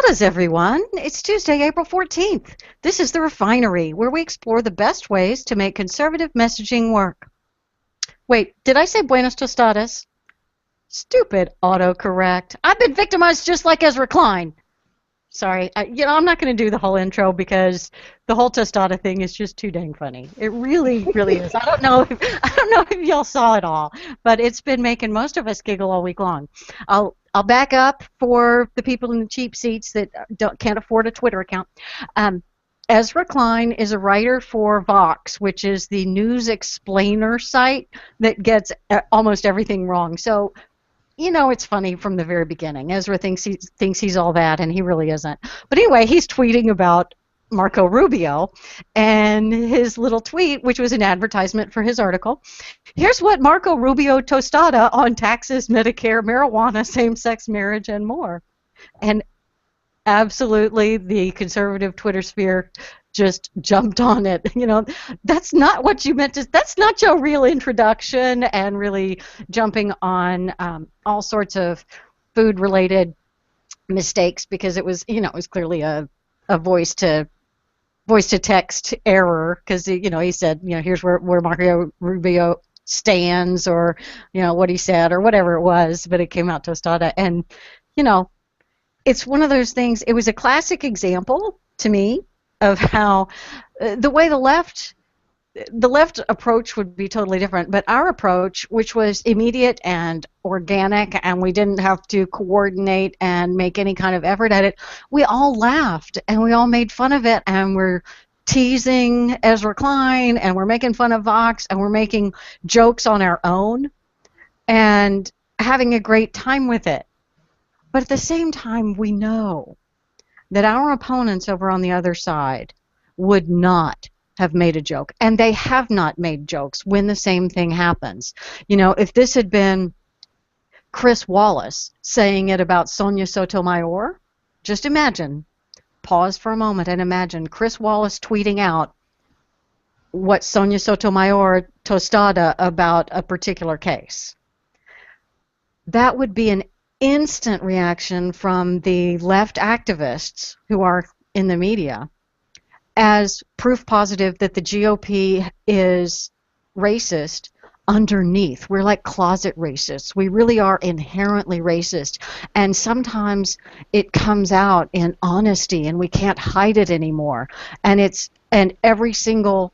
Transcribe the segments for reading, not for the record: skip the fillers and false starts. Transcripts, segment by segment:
Tostadas, everyone. It's Tuesday, April 14th. This is The Refinery, where we explore the best ways to make conservative messaging work. Wait, did I say Buenas Tostadas? Stupid autocorrect. I've been victimized just like Ezra Klein. Sorry, I'm not going to do the whole intro because the whole tostada thing is just too dang funny. It really, really is. I don't know if y'all saw it all, but it's been making most of us giggle all week long. I'll back up for the people in the cheap seats that can't afford a Twitter account. Ezra Klein is a writer for Vox, which is the news explainer site that gets almost everything wrong. So, it's funny from the very beginning. Ezra thinks he's all that, and he really isn't. But anyway, he's tweeting about Marco Rubio and his little tweet, which was an advertisement for his article. Here's what Marco Rubio tostada on taxes, Medicare, marijuana, same-sex marriage, and more. And absolutely, the conservative Twitter sphere just jumped on it. That's not what you meant to. That's not your real introduction, and really jumping on all sorts of food-related mistakes because it was, it was clearly a voice to text error because he said, here's where Marco Rubio stands, or what he said or whatever it was, but it came out tostada, and it's one of those things. It was a classic example to me of how the way the left approach would be totally different, but our approach, which was immediate and organic, and we didn't have to coordinate and make any kind of effort at it, we all laughed and we all made fun of it, and we're teasing Ezra Klein, and we're making fun of Vox, and we're making jokes on our own and having a great time with it. But at the same time, we know that our opponents over on the other side would not have made a joke, and they have not made jokes when the same thing happens. If this had been Chris Wallace saying it about Sonia Sotomayor, just imagine, pause for a moment and imagine Chris Wallace tweeting out what Sonia Sotomayor tostada about a particular case. That would be an instant reaction from the left activists who are in the media as proof positive that the GOP is racist underneath. We're like closet racists. We really are inherently racist, and sometimes it comes out in honesty and we can't hide it anymore, and every single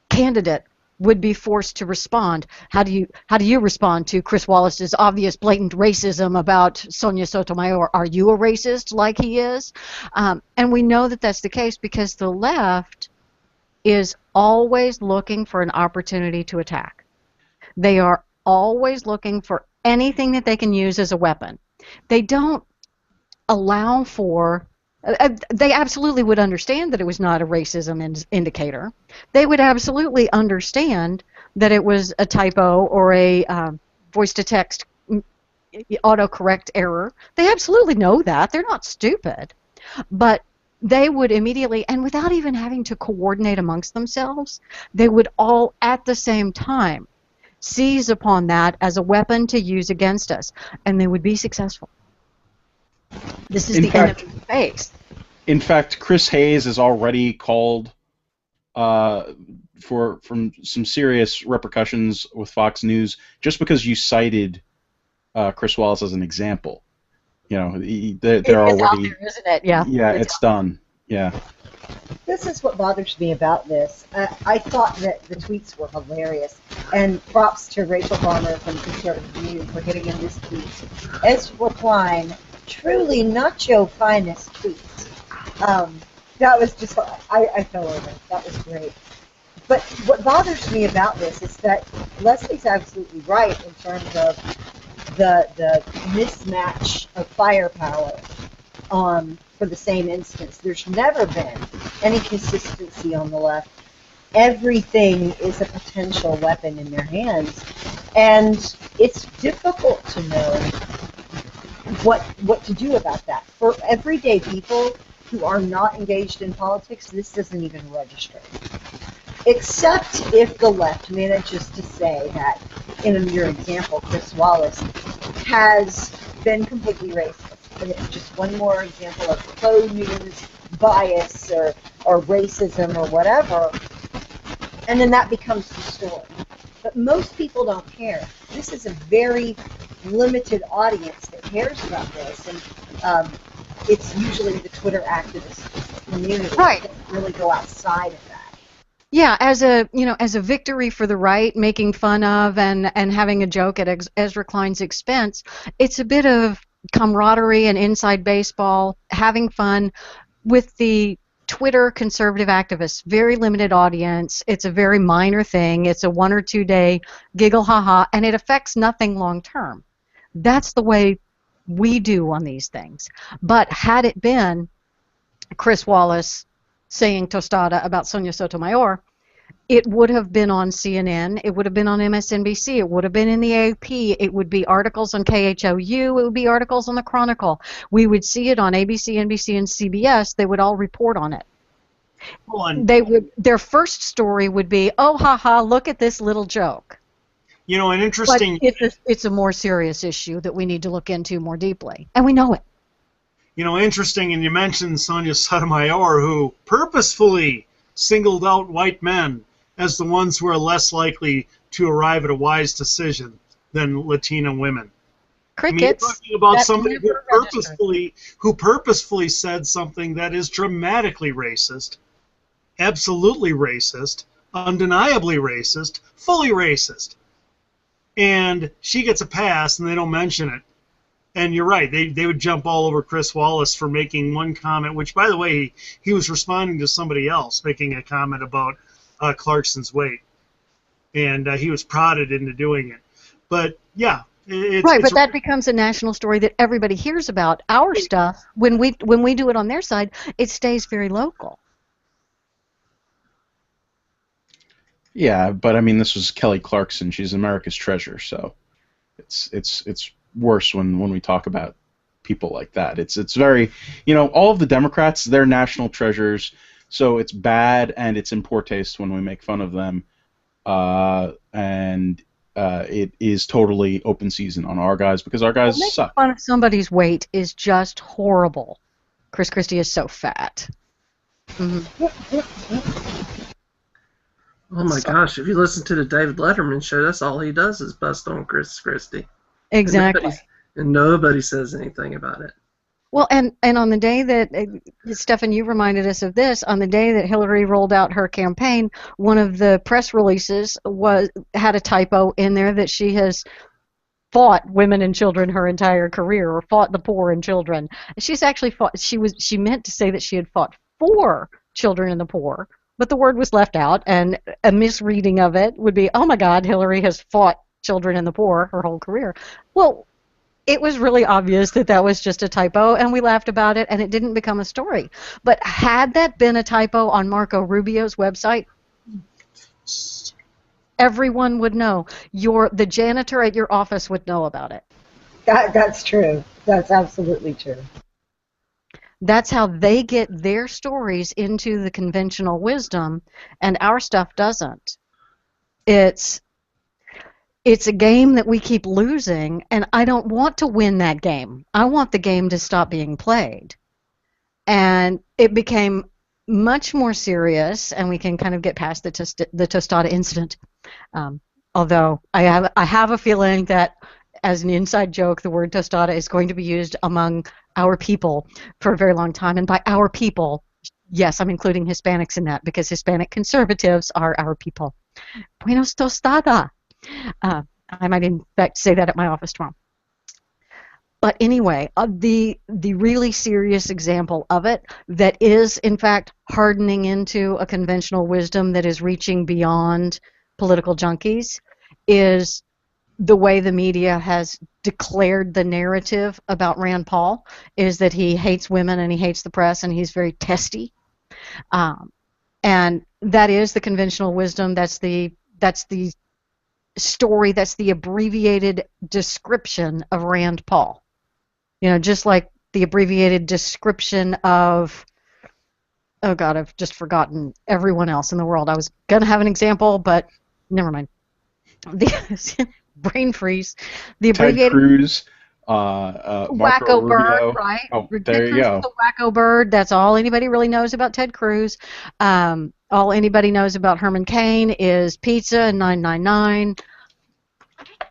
candidate would be forced to respond. How do you respond to Chris Wallace's obvious blatant racism about Sonia Sotomayor? Are you a racist like he is? And we know that that's the case because the left is always looking for an opportunity to attack. They are always looking for anything that they can use as a weapon. They don't allow for they absolutely would understand that it was not a racism indicator. They would absolutely understand that it was a typo or a voice-to-text autocorrect error. They absolutely know that. They're not stupid. But they would immediately, and without even having to coordinate amongst themselves, they would all at the same time seize upon that as a weapon to use against us, and they would be successful. This is the enemy face. In fact, Chris Hayes is already called for some serious repercussions with Fox News just because you cited Chris Wallace as an example. They're already. It's out there, isn't it? Yeah. Yeah, it's done. Yeah. This is what bothers me about this. I thought that the tweets were hilarious, and props to Rachel Farmer from Conservative News for getting in this tweet. Ezra Klein, truly not your finest tweet. That was just, I fell over. That was great. But what bothers me about this is that Leslie's absolutely right in terms of the mismatch of firepower for the same instance. There's never been any consistency on the left. Everything is a potential weapon in their hands, and it's difficult to know what to do about that. For everyday people who are not engaged in politics, this doesn't even register. Except if the left manages to say that, in your example, Chris Wallace has been completely racist. and it's just one more example of faux news bias or racism or whatever, and then that becomes the story. But most people don't care. This is a very limited audience that cares about this, and it's usually the Twitter activist community Right. that doesn't really go outside of that. Yeah, as a victory for the right, making fun of and having a joke at Ezra Klein's expense, it's a bit of camaraderie and inside baseball, having fun with the Twitter conservative activists. Very limited audience. It's a very minor thing. It's a 1 or 2 day giggle haha, and it affects nothing long term. That's the way we do on these things. But had it been Chris Wallace saying tostada about Sonia Sotomayor, it would have been on CNN, it would have been on MSNBC, it would have been in the AP, it would be articles on KHOU, it would be articles on the Chronicle. We would see it on ABC, NBC, and CBS. They would all report on it. Their first story would be, oh, haha, look at this little joke. You know, an interesting... But it's a more serious issue that we need to look into more deeply, and we know it. You know, interesting, and you mentioned Sonia Sotomayor, who purposefully singled out white men as the ones who are less likely to arrive at a wise decision than Latina women. Crickets. I mean, you're talking about somebody who purposefully said something that is dramatically racist, absolutely racist, undeniably racist, fully racist. And she gets a pass, and they don't mention it. And you're right, they would jump all over Chris Wallace for making one comment, which, by the way, he was responding to somebody else making a comment about Clarkson's weight. And he was prodded into doing it. But, yeah. But that becomes a national story that everybody hears about. Our stuff, when we do it on their side, it stays very local. Yeah, but I mean, this was Kelly Clarkson. She's America's treasure, so it's worse when we talk about people like that. It's very, all of the Democrats, they're national treasures, so it's bad and it's in poor taste when we make fun of them, and it is totally open season on our guys because our guys suck. Making fun of somebody's weight is just horrible. Chris Christie is so fat. Mm-hmm. Oh my gosh, if you listen to the David Letterman show, that's all he does is bust on Chris Christie. Exactly. And nobody says anything about it. Well, and on the day that, Stefan, you reminded us of this, on the day that Hillary rolled out her campaign, one of the press releases had a typo in there that she has fought women and children her entire career, or fought the poor and children. She's actually fought, she meant to say that she had fought for children and the poor, but the word was left out, and a misreading of it would be, oh my God, Hillary has fought children and the poor her whole career. Well, it was really obvious that that was just a typo, and we laughed about it, and it didn't become a story. But had that been a typo on Marco Rubio's website, everyone would know. The janitor at your office would know about it. That's true. That's absolutely true. That's how they get their stories into the conventional wisdom, and our stuff doesn't. It's a game that we keep losing, and I don't want to win that game. I want the game to stop being played. And it became much more serious, and we can kind of get past the tostada incident. Although I have a feeling that, as an inside joke, the word tostada is going to be used among our people for a very long time. And by our people, yes, I'm including Hispanics in that, because Hispanic conservatives are our people. Buenos tostada. I might, in fact, say that at my office tomorrow. But anyway, the really serious example of it that is, in fact, hardening into a conventional wisdom that is reaching beyond political junkies is the way the media has declared the narrative about Rand Paul, is that he hates women and he hates the press and he's very testy. And that is the conventional wisdom. That's the story, that's the abbreviated description of Rand Paul. Just like the abbreviated description of, oh God, I've just forgotten everyone else in the world. I was going to have an example, but never mind. Brain freeze. The abbreviated, Ted Cruz. Marco Wacko bird, Rubio. right? Oh, Ted there you Cruz is go. the wacko bird. That's all anybody really knows about Ted Cruz. All anybody knows about Herman Cain is pizza and 999.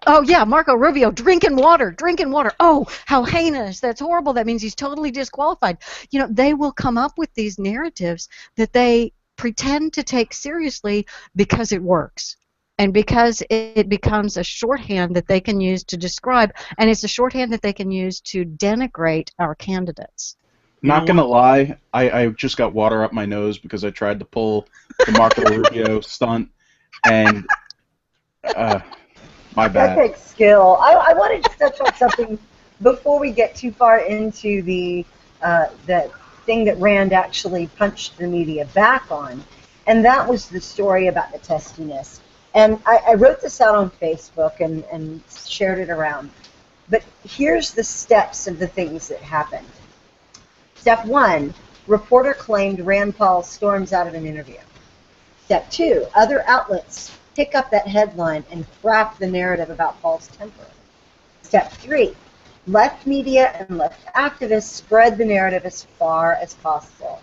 Oh yeah, Marco Rubio drinking water, drinking water. Oh, how heinous! That's horrible. That means he's totally disqualified. You know, they will come up with these narratives that they pretend to take seriously because it works. And because it becomes a shorthand that they can use to describe, and it's a shorthand that they can use to denigrate our candidates. You know Not gonna what? lie, I just got water up my nose because I tried to pull the Marco Rubio stunt, and my That bad. takes skill. I wanted to touch on something before we get too far into the thing that Rand actually punched the media back on, and that was the story about the testiness. And I wrote this out on Facebook and shared it around. But here's the steps of the things that happened. Step 1, reporter claimed Rand Paul storms out of an interview. Step 2, other outlets pick up that headline and craft the narrative about Paul's temper. Step 3, left media and left activists spread the narrative as far as possible.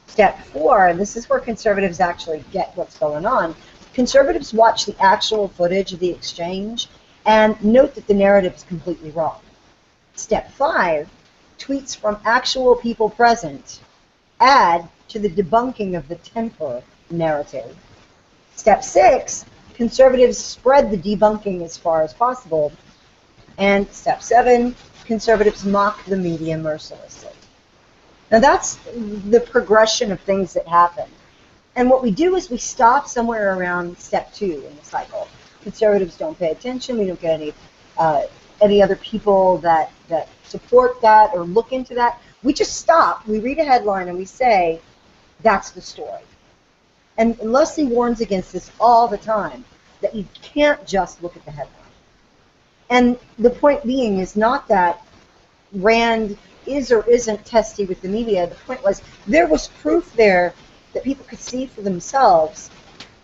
Step 4, and this is where conservatives actually get what's going on, conservatives watch the actual footage of the exchange and note that the narrative is completely wrong. Step 5, tweets from actual people present add to the debunking of the temper narrative. Step 6, conservatives spread the debunking as far as possible. And step 7, conservatives mock the media mercilessly. Now that's the progression of things that happen. And what we do is we stop somewhere around step 2 in the cycle. Conservatives don't pay attention. We don't get any other people that support that or look into that. We just stop. We read a headline and we say, that's the story. And Leslie warns against this all the time, that you can't just look at the headline. And the point being is not that Rand is or isn't testy with the media. The point was there was proof there that people could see for themselves.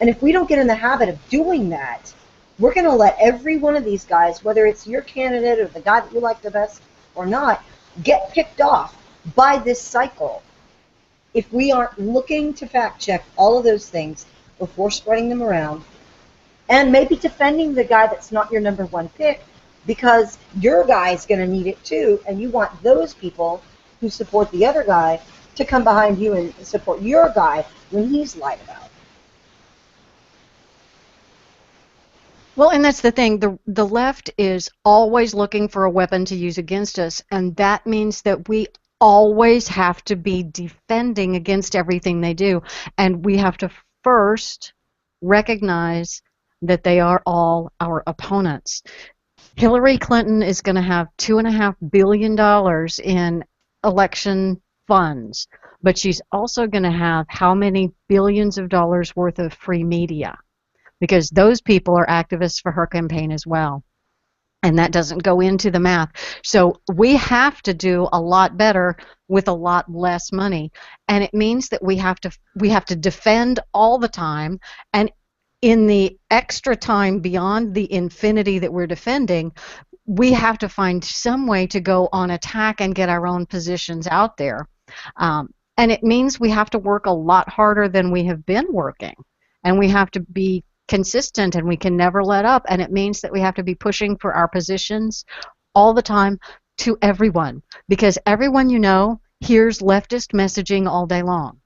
And if we don't get in the habit of doing that, we're going to let every one of these guys, whether it's your candidate or the guy that you like the best or not, get picked off by this cycle. If we aren't looking to fact check all of those things before spreading them around, and maybe defending the guy that's not your number one pick, because your guy is going to need it too, and you want those people who support the other guy to come behind you and support your guy when he's lied about. Well, and that's the thing. The left is always looking for a weapon to use against us, and that means that we always have to be defending against everything they do. And we have to first recognize that they are all our opponents. Hillary Clinton is going to have $2.5 billion in election funds, but she's also going to have how many billions of dollars worth of free media? Because those people are activists for her campaign as well. And that doesn't go into the math. So we have to do a lot better with a lot less money. And it means that we have to defend all the time, and in the extra time beyond the infinity that we're defending, we have to find some way to go on attack and get our own positions out there. And it means we have to work a lot harder than we have been working. And we have to be consistent, and we can never let up. And it means that we have to be pushing for our positions all the time to everyone, because everyone you know hears leftist messaging all day long.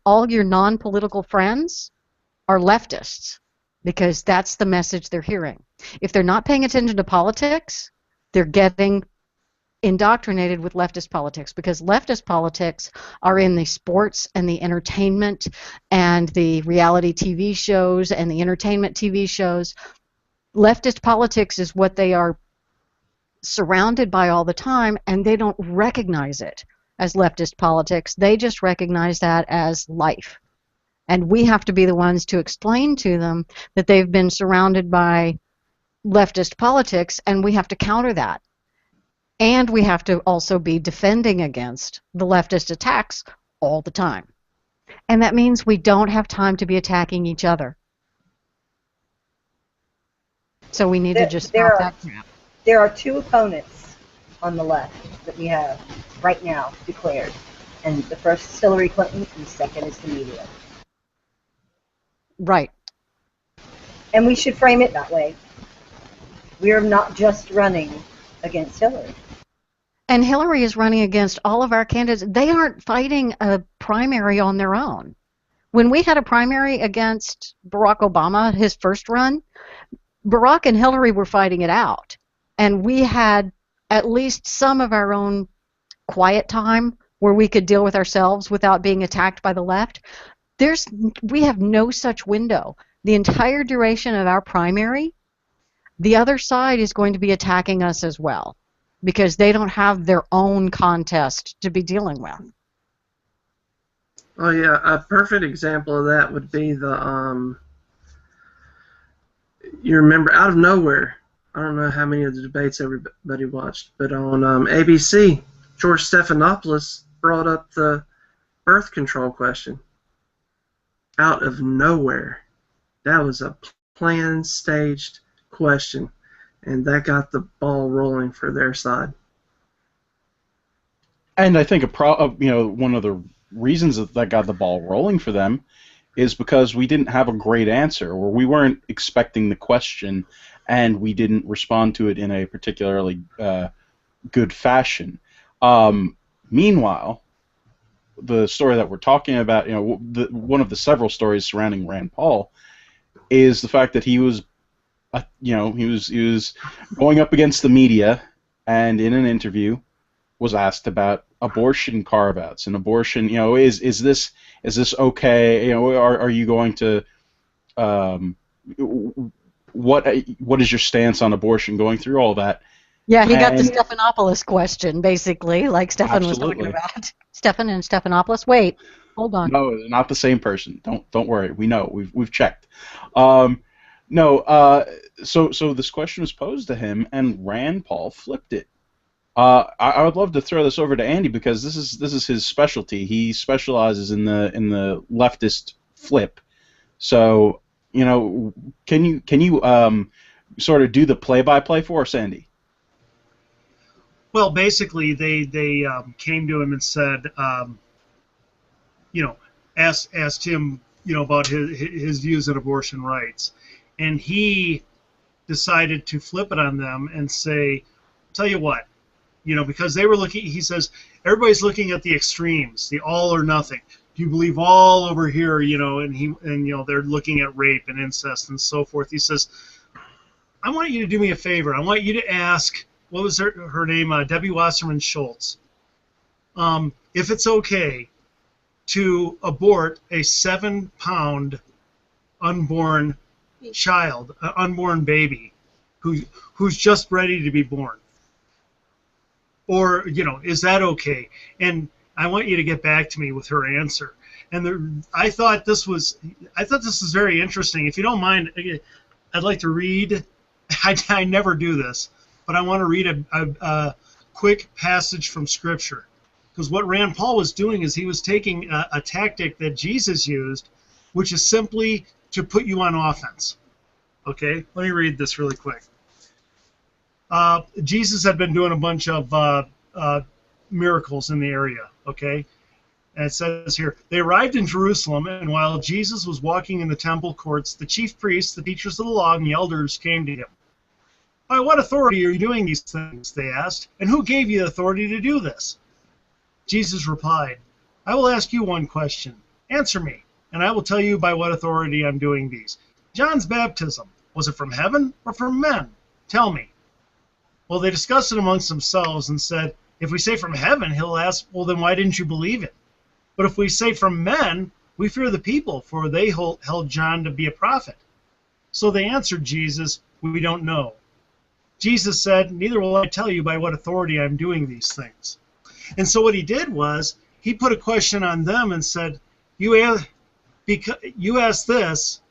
All your non-political friends are leftists, because that's the message they're hearing. If they're not paying attention to politics, they're getting indoctrinated with leftist politics, because leftist politics are in the sports and the entertainment and the reality TV shows and the entertainment TV shows. Leftist politics is what they are surrounded by all the time, and they don't recognize it as leftist politics. They just recognize that as life. And we have to be the ones to explain to them that they've been surrounded by leftist politics, and we have to counter that. And we have to also be defending against the leftist attacks all the time. And that means we don't have time to be attacking each other. So we need to just stop that crap. There are two opponents on the left that we have right now declared. And the first is Hillary Clinton, and the second is the media. Right. And we should frame it that way. We are not just running against Hillary. And Hillary is running against all of our candidates. They aren't fighting a primary on their own. When we had a primary against Barack Obama, his first run, Barack and Hillary were fighting it out. And we had at least some of our own quiet time where we could deal with ourselves without being attacked by the left. We have no such window. The entire duration of our primary, the other side is going to be attacking us as well because they don't have their own contest to be dealing with. Oh yeah, a perfect example of that would be the you remember Out of Nowhere. I don't know how many of the debates everybody watched, but on ABC, George Stephanopoulos brought up the birth control question. Out of nowhere. That was a planned, staged question, and that got the ball rolling for their side. And I think one of the reasons that got the ball rolling for them is because we didn't have a great answer, or we weren't expecting the question, and we didn't respond to it in a particularly good fashion. Meanwhile, the story that we're talking about, one of the several stories surrounding Rand Paul, is the fact that he was, he was going up against the media, and in an interview, was asked about abortion carve-outs and abortion. Is this okay? Are you going to what is your stance on abortion? Going through all that. Yeah, he got the Stephanopoulos question, basically, like Stephan was talking Absolutely. about. Stephan and Stephanopoulos. Wait, hold on. No, they're not the same person. Don't worry. We know. We've checked. So this question was posed to him, and Rand Paul flipped it. I would love to throw this over to Andy because this is his specialty. He specializes in the leftist flip. So can you sort of do the play-by-play for us, Andy? Well, basically, they came to him and said, asked him, about his views on abortion rights, and he decided to flip it on them and say, "Tell you what, because they were looking." He says, "Everybody's looking at the extremes, the all or nothing. Do you believe all over here, and they're looking at rape and incest and so forth." He says, "I want you to do me a favor. I want you to ask." What was her name? Debbie Wasserman-Schultz. If it's okay to abort a 7-pound unborn child, an unborn baby, who's just ready to be born, or is that okay? And I want you to get back to me with her answer. And I thought this was very interesting. If you don't mind, I'd like to read. I never do this. But I want to read a quick passage from Scripture. Because what Rand Paul was doing is he was taking a tactic that Jesus used, which is simply to put you on offense. Okay? Let me read this really quick. Jesus had been doing a bunch of miracles in the area. Okay? And it says here, they arrived in Jerusalem, and while Jesus was walking in the temple courts, the chief priests, the teachers of the law, and the elders came to him. "By what authority are you doing these things?" they asked. "And who gave you the authority to do this?" Jesus replied, "I will ask you one question. Answer me, and I will tell you by what authority I'm doing these. John's baptism, was it from heaven or from men? Tell me." Well, they discussed it amongst themselves and said, "If we say from heaven, he'll ask, well, then why didn't you believe it? But if we say from men, we fear the people, for they held John to be a prophet." So they answered Jesus, "We don't know." Jesus said, "Neither will I tell you by what authority I'm doing these things." And so what he did was he put a question on them and said, you ask this,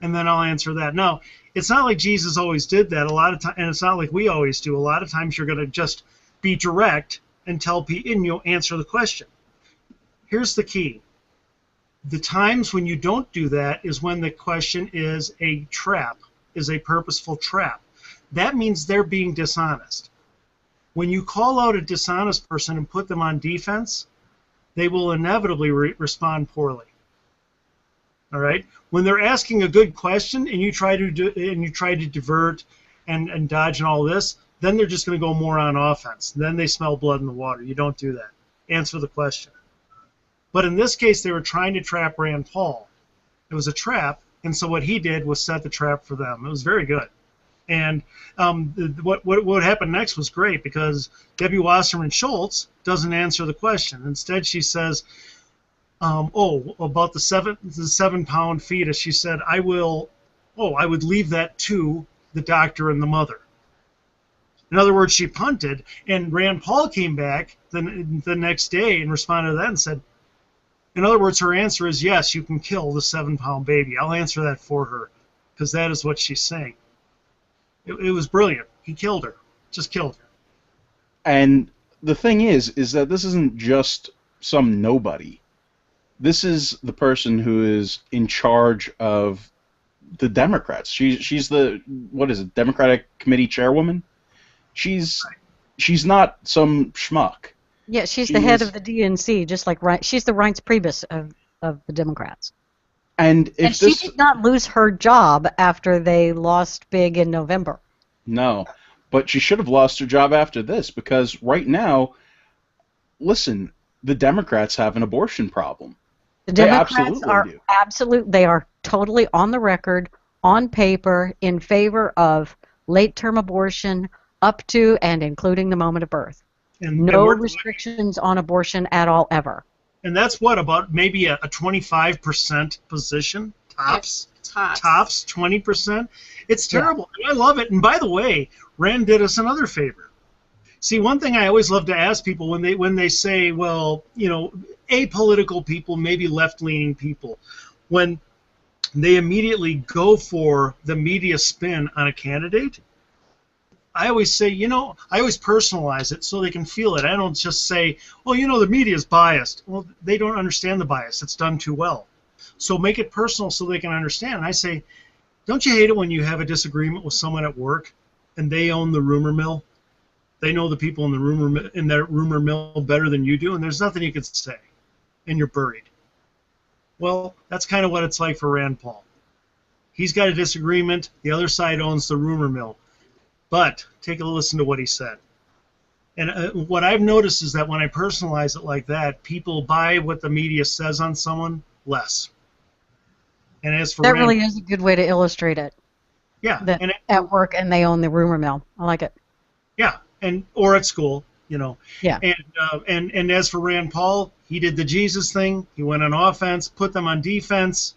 and then I'll answer that. Now, it's not like Jesus always did that a lot of times, and it's not like we always do. A lot of times you're going to just be direct and tell people, and you'll answer the question. Here's the key. The times when you don't do that is when the question is a trap, is a purposeful trap. That means they're being dishonest. When you call out a dishonest person and put them on defense, they will inevitably respond poorly. All right. When they're asking a good question and you try to divert and dodge and all this, then they're just going to go more on offense. Then they smell blood in the water. You don't do that. Answer the question. But in this case, they were trying to trap Rand Paul. It was a trap, and so what he did was set the trap for them. It was very good. And what happened next was great, because Debbie Wasserman-Schultz doesn't answer the question. Instead, she says, about the 7-pound fetus, she said, I would leave that to the doctor and the mother. In other words, she punted, and Rand Paul came back the next day and responded to that and said, in other words, her answer is, yes, you can kill the 7-pound baby. I'll answer that for her, because that is what she's saying. It was brilliant. He killed her. Just killed her. And the thing is that this isn't just some nobody. This is the person who is in charge of the Democrats. She's the, what is it, Democratic Committee chairwoman? She's not some schmuck. Yeah, she's the head of the DNC, just like she's the Reince Priebus of the Democrats. And she did not lose her job after they lost big in November. No, but she should have lost her job after this, because right now, listen, the Democrats have an abortion problem. The Democrats they are totally on the record, on paper, in favor of late-term abortion up to and including the moment of birth. No restrictions on abortion at all, ever. And that's what, about maybe a 25% position, tops? Tops, 20%. It's terrible. Yeah. I love it. And by the way, Rand did us another favor. See, one thing I always love to ask people when they say, well, you know, apolitical people, maybe left-leaning people, when they immediately go for the media spin on a candidate, I always say, you know, I always personalize it so they can feel it. I don't just say, well, you know, the media is biased. Well, they don't understand the bias. It's done too well. So make it personal so they can understand. And I say, don't you hate it when you have a disagreement with someone at work and they own the rumor mill? They know the people in that rumor mill better than you do, and there's nothing you can say, and you're buried. Well, that's kind of what it's like for Rand Paul. He's got a disagreement. The other side owns the rumor mill. But take a listen to what he said. And what I've noticed is that when I personalize it like that, people buy what the media says on someone less. And as for that really is a good way to illustrate it. Yeah. At work and they own the rumor mill. I like it. Yeah, or at school, you know. Yeah. And as for Rand Paul, he did the Jesus thing. He went on offense, put them on defense.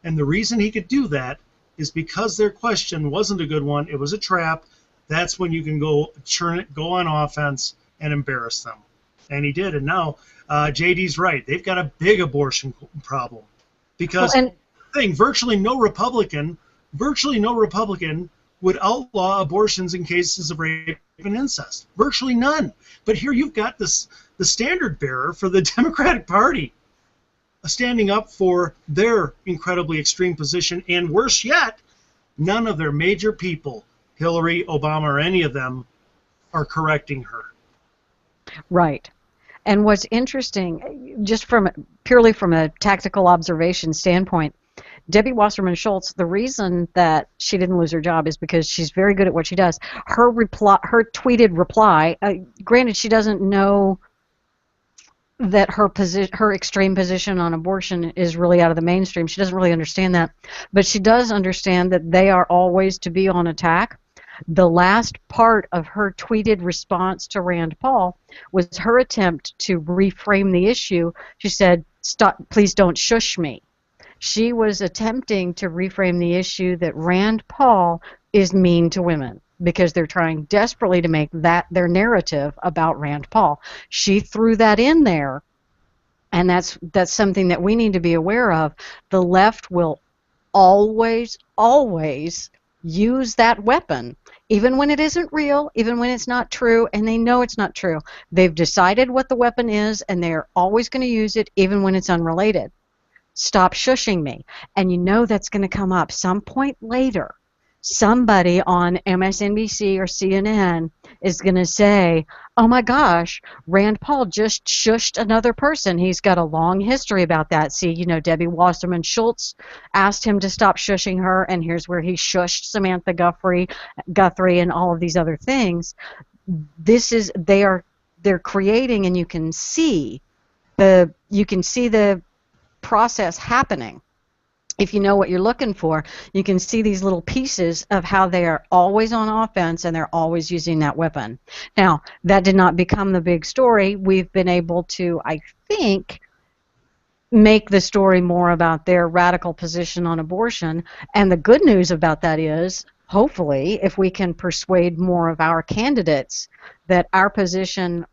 And the reason he could do that is because their question wasn't a good one. It was a trap. That's when you can go on offense and embarrass them. And he did. And now JD's right. They've got a big abortion problem. Because virtually no Republican would outlaw abortions in cases of rape and incest. Virtually none. But here you've got the standard bearer for the Democratic Party standing up for their incredibly extreme position. And worse yet, none of their major people, Hillary, Obama, or any of them, are correcting her. Right. And what's interesting, just purely from a tactical observation standpoint, Debbie Wasserman-Schultz, the reason that she didn't lose her job is because she's very good at what she does. Her tweeted reply, granted she doesn't know that her extreme position on abortion is really out of the mainstream. She doesn't really understand that. But she does understand that they are always to be on attack. The last part of her tweeted response to Rand Paul was her attempt to reframe the issue. She said, "Stop, please don't shush me." She was attempting to reframe the issue that Rand Paul is mean to women because they're trying desperately to make that their narrative about Rand Paul. She threw that in there, and that's something that we need to be aware of. The left will always use that weapon, even when it isn't real, even when it's not true, and they know it's not true. They've decided what the weapon is, and they're always going to use it, even when it's unrelated. Stop shushing me. And you know that's going to come up some point later. somebody on MSNBC or CNN is going to say, oh my gosh, Rand Paul just shushed another person. He's got a long history about that. See, Debbie Wasserman-Schultz asked him to stop shushing her, and here's where he shushed Samantha Guthrie and all of these other things. They're creating, and you can see the process happening. If you know what you're looking for, you can see these little pieces of how they are always on offense and they're always using that weapon. Now, that did not become the big story. We've been able to, I think, make the story more about their radical position on abortion. And the good news about that is, hopefully, if we can persuade more of our candidates that our position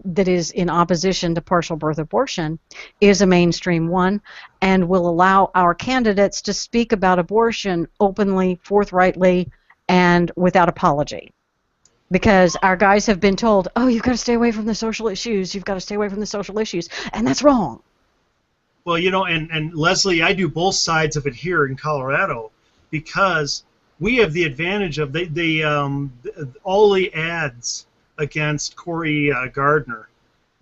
that is in opposition to partial birth abortion is a mainstream one, and will allow our candidates to speak about abortion openly, forthrightly, and without apology. Because our guys have been told, oh, you've got to stay away from the social issues, and that's wrong. Well, and Leslie, I do both sides of it here in Colorado because we have the advantage of all the ads against Cory Gardner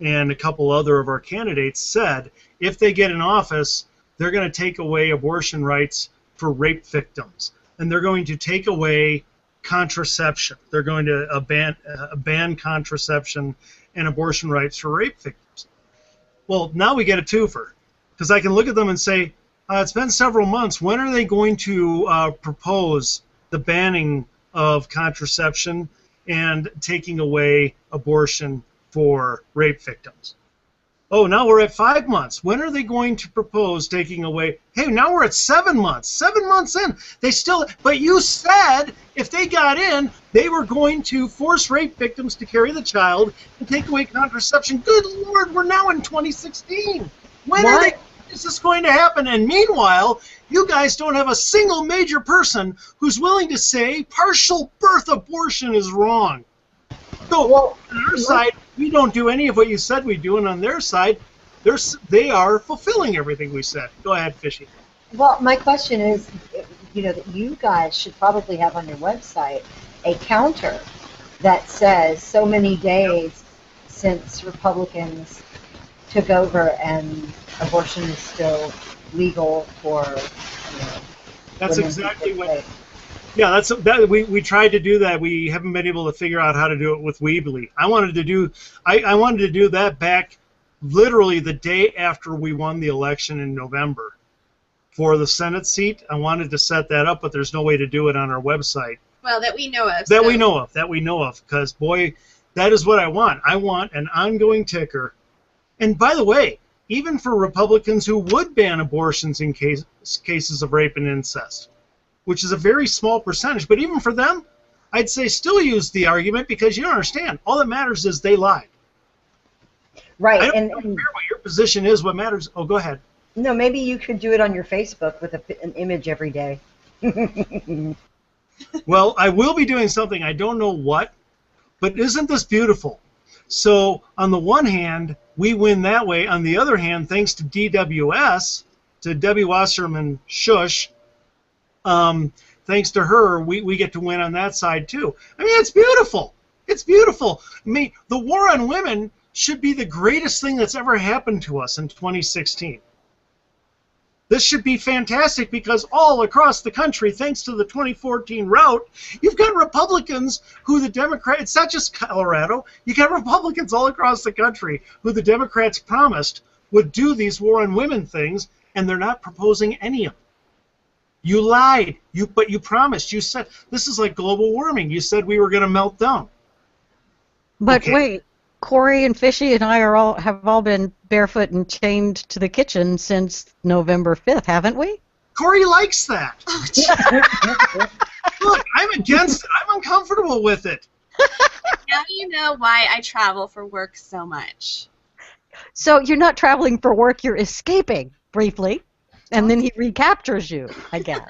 and a couple other of our candidates said if they get in office, they're going to take away abortion rights for rape victims, and they're going to take away contraception. They're going to ban contraception and abortion rights for rape victims. Well, now we get a twofer, because I can look at them and say, it's been several months. When are they going to propose the banning of contraception and taking away abortion for rape victims? Oh, now we're at 5 months. When are they going to propose taking away? Hey, now we're at 7 months. 7 months in. But you said if they got in, they were going to force rape victims to carry the child and take away contraception. Good Lord, we're now in 2016. When is this going to happen? And meanwhile, you guys don't have a single major person who's willing to say partial birth abortion is wrong. So on our side, we don't do any of what you said we do, and on their side, they are fulfilling everything we said. Go ahead, Fishy. Well, my question is, that you guys should probably have on your website a counter that says so many days since Republicans took over and abortion is still legal for That's exactly what. Yeah, we tried to do that. We haven't been able to figure out how to do it with Weebly. I wanted to do that back literally the day after we won the election in November for the Senate seat. I wanted to set that up, but there's no way to do it on our website. Well, that we know of. That we know of, because boy, that is what I want. I want an ongoing ticker. And by the way, even for Republicans who would ban abortions in cases of rape and incest, which is a very small percentage, but even for them, I'd say still use the argument, because you don't understand. All that matters is they lied. Right. I don't care what your position is. What matters? Oh, go ahead. No, maybe you could do it on your Facebook with an image every day. Well, I will be doing something. I don't know what, but isn't this beautiful? So on the one hand, we win that way. On the other hand, thanks to DWS, to Debbie Wasserman-Schultz, thanks to her, we get to win on that side too. I mean, it's beautiful. It's beautiful. I mean, the war on women should be the greatest thing that's ever happened to us in 2016. This should be fantastic, because all across the country, thanks to the 2014 route, you've got Republicans who the Democrats, it's not just Colorado, you got Republicans all across the country who the Democrats promised would do these war on women things, and they're not proposing any of them. You lied, but you promised. You said, this is like global warming. You said we were going to melt down. But okay. Wait, Corey and Fishy and I have all been barefoot and chained to the kitchen since November 5th, haven't we? Corey likes that. Look, I'm against it. I'm uncomfortable with it. Now you know why I travel for work so much. So you're not traveling for work, you're escaping briefly, and then he recaptures you, I guess.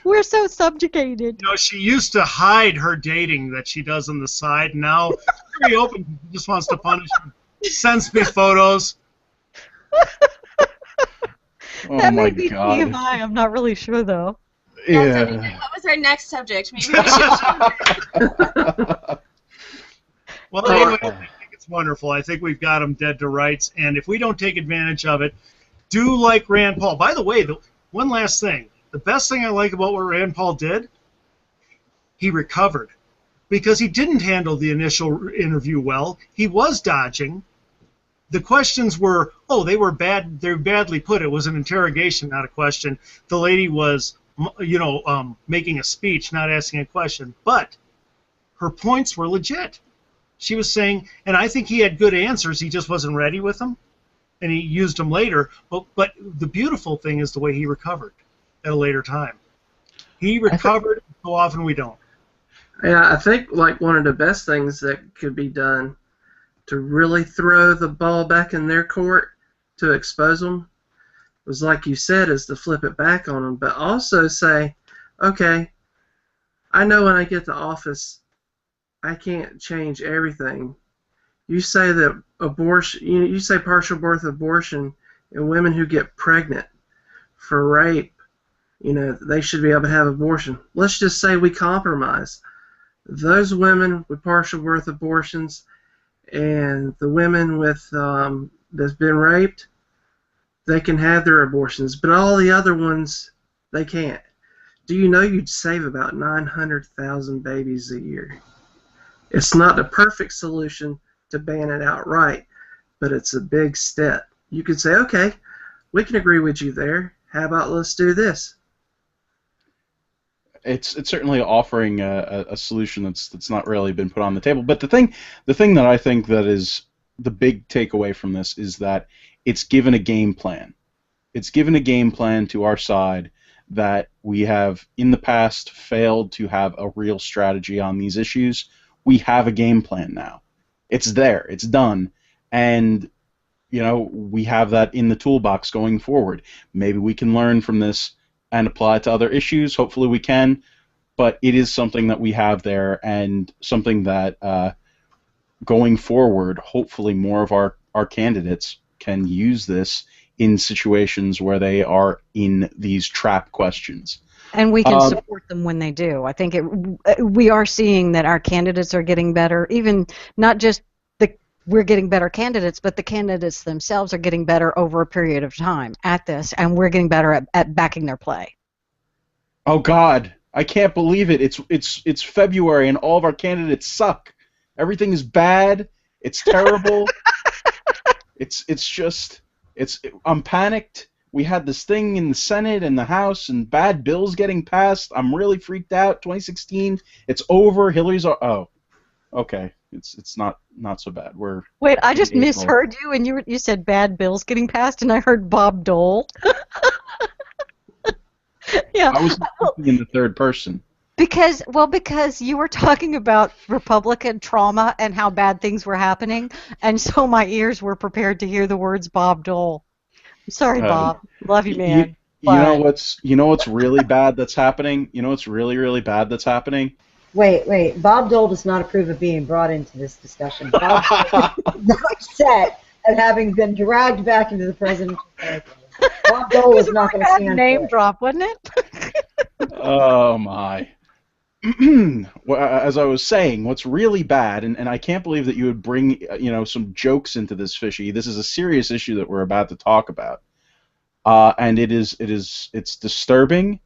We're so subjugated. You know, she used to hide her dating that she does on the side. Now, very open, just wants to punish me. Sends me photos. Oh That my may be God. TMI. I'm not really sure though. Yes, Yeah. anyway, what was our next subject? Maybe we should. Well, anyway, I think it's wonderful. I think we've got them dead to rights, and if we don't take advantage of it, do like Rand Paul. By the way, one last thing. The best thing I like about what Rand Paul did, he recovered. Because he didn't handle the initial interview well. He was dodging. The questions were, they were bad. They're badly put. It was an interrogation, not a question. The lady was, making a speech, not asking a question. But her points were legit. She was saying, and I think he had good answers. He just wasn't ready with them, and he used them later. But the beautiful thing is the way he recovered at a later time. He recovered. So often we don't. Yeah, I think like one of the best things that could be done to really throw the ball back in their court to expose them was, like you said, is to flip it back on them, but also say, okay, I know when I get to office, I can't change everything. You say that abortion, you say partial birth abortion, and women who get pregnant for rape, they should be able to have abortion. Let's just say we compromise. Those women with partial birth abortions and the women with that's been raped, they can have their abortions, but all the other ones, they can't. Do you know you'd save about 900,000 babies a year? It's not the perfect solution to ban it outright, but it's a big step. You could say, okay, we can agree with you there. How about let's do this? It's certainly offering a solution that's not really been put on the table. But the thing that I think that is the big takeaway from this is that it's given a game plan. It's given a game plan to our side that we have in the past failed to have a real strategy on these issues. We have a game plan now. It's there. It's done. And we have that in the toolbox going forward. Maybe we can learn from this and apply it to other issues. Hopefully we can, but it is something that we have there and something that going forward, hopefully more of our candidates can use this in situations where they are in these trap questions. And we can support them when they do. I think we are seeing that our candidates are getting better, even not just we're getting better candidates, but the candidates themselves are getting better over a period of time at this, and we're getting better at backing their play. Oh God, I can't believe it. It's February and all of our candidates suck. Everything is bad. It's terrible. I'm panicked. We had this thing in the Senate and the House and bad bills getting passed. I'm really freaked out. 2016, it's over. Okay. It's not so bad. Wait, I just misheard you, and you said bad bills getting passed, and I heard Bob Dole. Yeah. I was speaking in the third person. Because you were talking about Republican trauma and how bad things were happening, and so my ears were prepared to hear the words Bob Dole. I'm sorry, Bob. Love you, man. You know what's really bad that's happening? You know what's really, really bad that's happening? Wait. Bob Dole does not approve of being brought into this discussion. Bob Dole is not upset at having been dragged back into the presidential cycle. Bob Dole is not going to stand name for it. drop, wasn't it? Oh, my. Well, as I was saying, what's really bad, and I can't believe that you would bring some jokes into this, Fishy. This is a serious issue that we're about to talk about, and it's disturbing,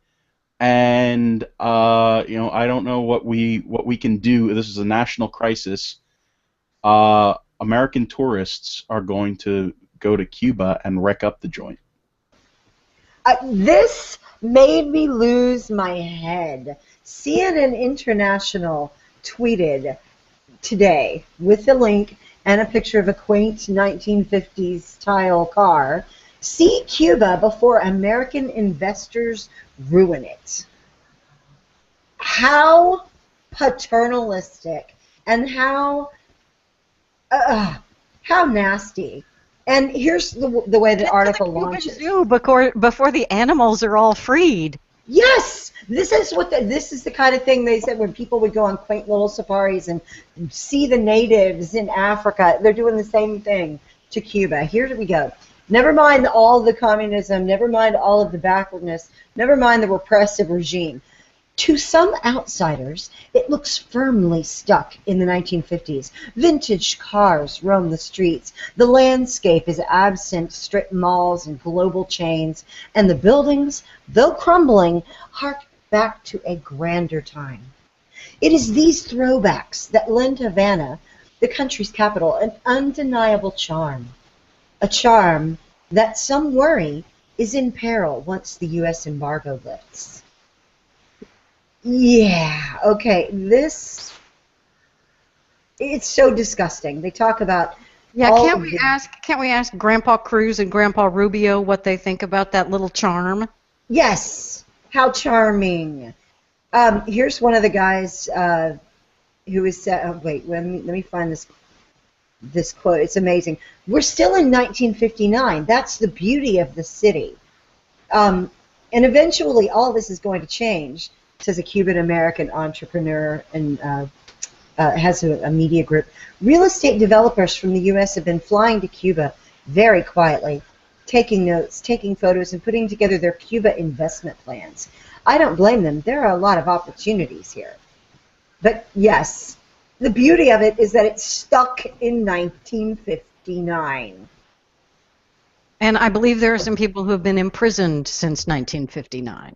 and I don't know what we can do. This is a national crisis. American tourists are going to go to Cuba and wreck up the joint. This made me lose my head. CNN International tweeted today with a link and a picture of a quaint 1950s style car. See Cuba before American investors ruin it. How paternalistic and how nasty. And here's the way the article launches. Before the animals are all freed. Yes, this is the kind of thing they said when people would go on quaint little safaris and see the natives in Africa. They're doing the same thing to Cuba. Here we go. Never mind all the communism, never mind all of the backwardness, never mind the repressive regime. To some outsiders, it looks firmly stuck in the 1950s. Vintage cars roam the streets. The landscape is absent strip malls and global chains. And the buildings, though crumbling, hark back to a grander time. It is these throwbacks that lend Havana, the country's capital, an undeniable charm. A charm that some worry is in peril once the U.S. embargo lifts. Yeah, okay, it's so disgusting. They talk about Yeah, can't we ask Grandpa Cruz and Grandpa Rubio what they think about that little charm? Yes, how charming. Here's one of the guys who is wait, let me find this quote. It's amazing. We're still in 1959. That's the beauty of the city. And eventually all this is going to change, says a Cuban-American entrepreneur and has a media group. Real estate developers from the U.S. have been flying to Cuba very quietly, taking notes, taking photos, and putting together their Cuba investment plans. I don't blame them. There are a lot of opportunities here. But yes, the beauty of it is that it's stuck in 1959. And I believe there are some people who have been imprisoned since 1959.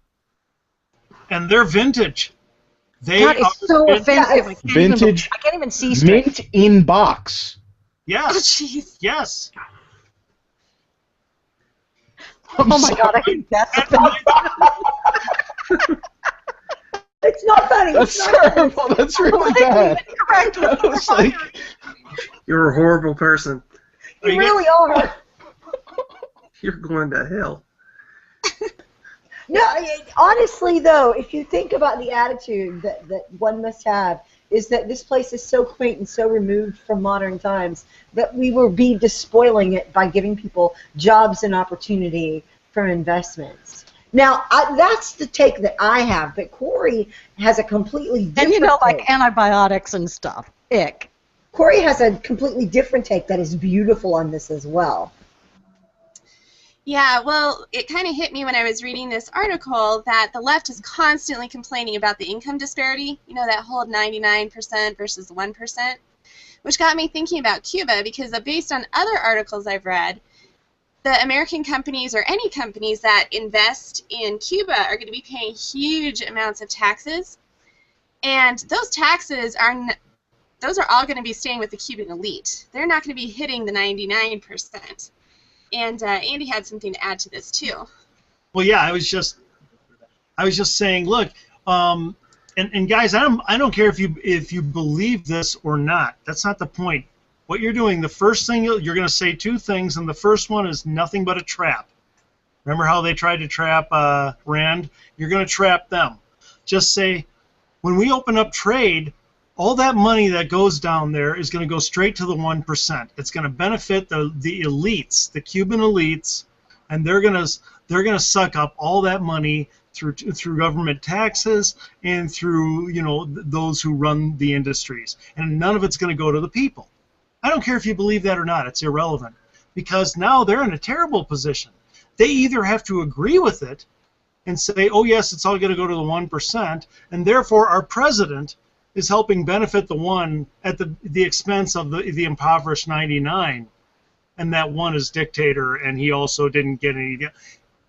And they're vintage. God, it's so offensive. Vintage. I can't even see straight. Mint in box. Yes. Oh, jeez. Yes. Oh my God, I think that's It's not funny. That's terrible. That's really bad. correct. That was like, You're a horrible person. You really are. You're going to hell. No, honestly, though, if you think about the attitude that one must have, is that this place is so quaint and so removed from modern times that we will be despoiling it by giving people jobs and opportunity from investments. Now, that's the take that I have, but Corey has a completely different And like take. antibiotics and stuff. Ick. Corey has a completely different take that is beautiful on this as well. Yeah, well, it kind of hit me when I was reading this article that the left is constantly complaining about the income disparity, you know, that whole 99% versus 1%, which got me thinking about Cuba because based on other articles I've read, the American companies or any companies that invest in Cuba are going to be paying huge amounts of taxes, and those taxes are all going to be staying with the Cuban elite. They're not going to be hitting the 99%. And Andy had something to add to this too. Well, yeah, I was just saying, look, and guys, I don't care if you believe this or not. That's not the point. What you're doing, the first thing you're going to say two things, and the first one is nothing but a trap. Remember how they tried to trap Rand? You're going to trap them. Just say, when we open up trade, all that money that goes down there is going to go straight to the 1%. It's going to benefit the elites, the Cuban elites, and they're going to suck up all that money through government taxes and through those who run the industries, and none of it's going to go to the people. I don't care if you believe that or not; it's irrelevant, because now they're in a terrible position. They either have to agree with it and say, "Oh yes, it's all going to go to the 1%," and therefore our president is helping benefit the one at the expense of the impoverished 99, and that one is dictator, and he also didn't get any.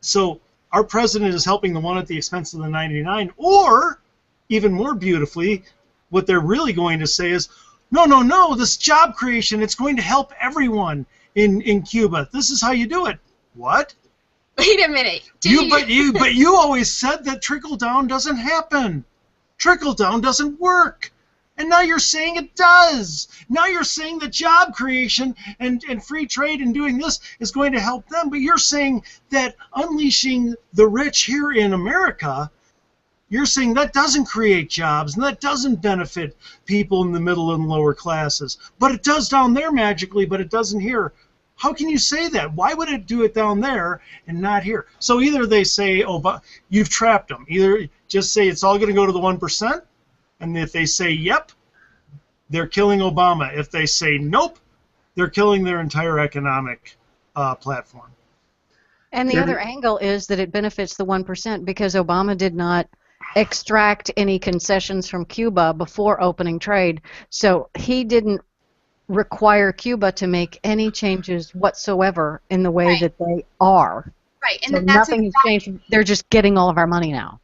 So our president is helping the one at the expense of the 99, or even more beautifully, what they're really going to say is, no, this job creation, it's going to help everyone in Cuba. This is how you do it. What? Wait a minute. But you always said that trickle down doesn't happen. Trickle down doesn't work. And now you're saying it does. Now you're saying that job creation and free trade and doing this is going to help them. But you're saying that unleashing the rich here in America, you're saying that doesn't create jobs and that doesn't benefit people in the middle and lower classes. But it does down there magically, but it doesn't here. How can you say that? Why would it do it down there and not here? So either they say, oh, but you've trapped them. Either just say it's all going to go to the 1%, and if they say yep, they're killing Obama. If they say nope, they're killing their entire economic platform. And the other angle is that it benefits the 1% because Obama did not extract any concessions from Cuba before opening trade. So he didn't require Cuba to make any changes whatsoever in the way that they are. Right, and So that's nothing has changed. They're just getting all of our money now.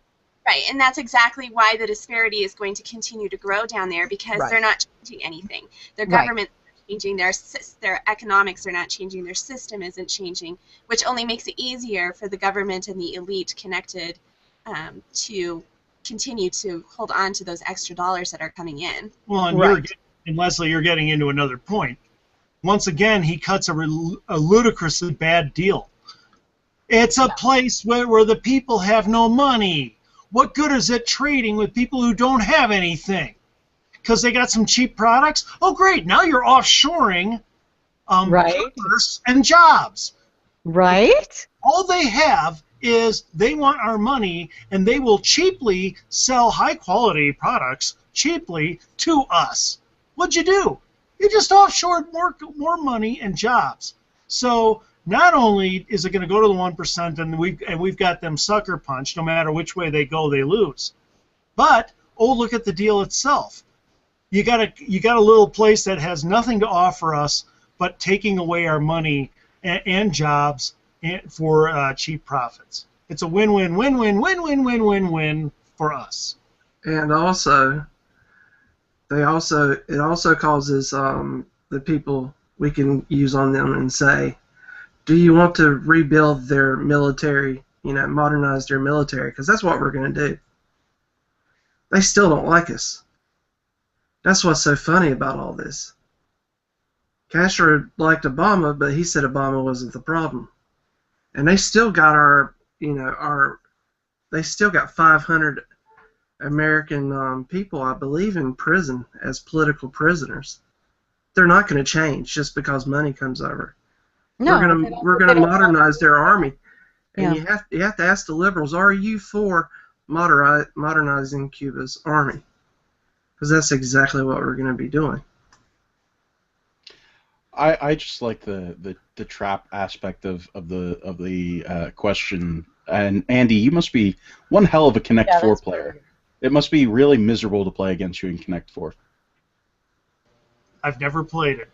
Right, and that's exactly why the disparity is going to continue to grow down there, because they're not changing anything. Their government changing, their economics are not changing, their system isn't changing, which only makes it easier for the government and the elite connected to continue to hold on to those extra dollars that are coming in. Well, and Leslie, you're getting into another point. Once again, he cuts a ludicrously bad deal. It's a place where the people have no money. What good is it trading with people who don't have anything? Because they got some cheap products? Oh, great. Now you're offshoring commerce and jobs. Right? All they have is they want our money, and they will cheaply sell high-quality products cheaply to us. What'd you do? You just offshored more money and jobs. So not only is it going to go to the 1%, and we've got them sucker punched, no matter which way they go, they lose. But look at the deal itself. You got a little place that has nothing to offer us but taking away our money and jobs for cheap profits. It's a win-win, win-win, win-win, win-win-win for us. And also, it also causes the people, we can use on them and say, do you want to rebuild their military, modernize their military? Because that's what we're going to do. They still don't like us. That's what's so funny about all this. Castro liked Obama, but he said Obama wasn't the problem. And they still got they still got 500 American people, I believe, in prison as political prisoners. They're not going to change just because money comes over. No, we're gonna modernize their army, and you have to ask the liberals: are you for modernizing Cuba's army? Because that's exactly what we're going to be doing. I just like the trap aspect of the question. And Andy, you must be one hell of a Connect 4 player. Great. It must be really miserable to play against you in Connect 4. I've never played it.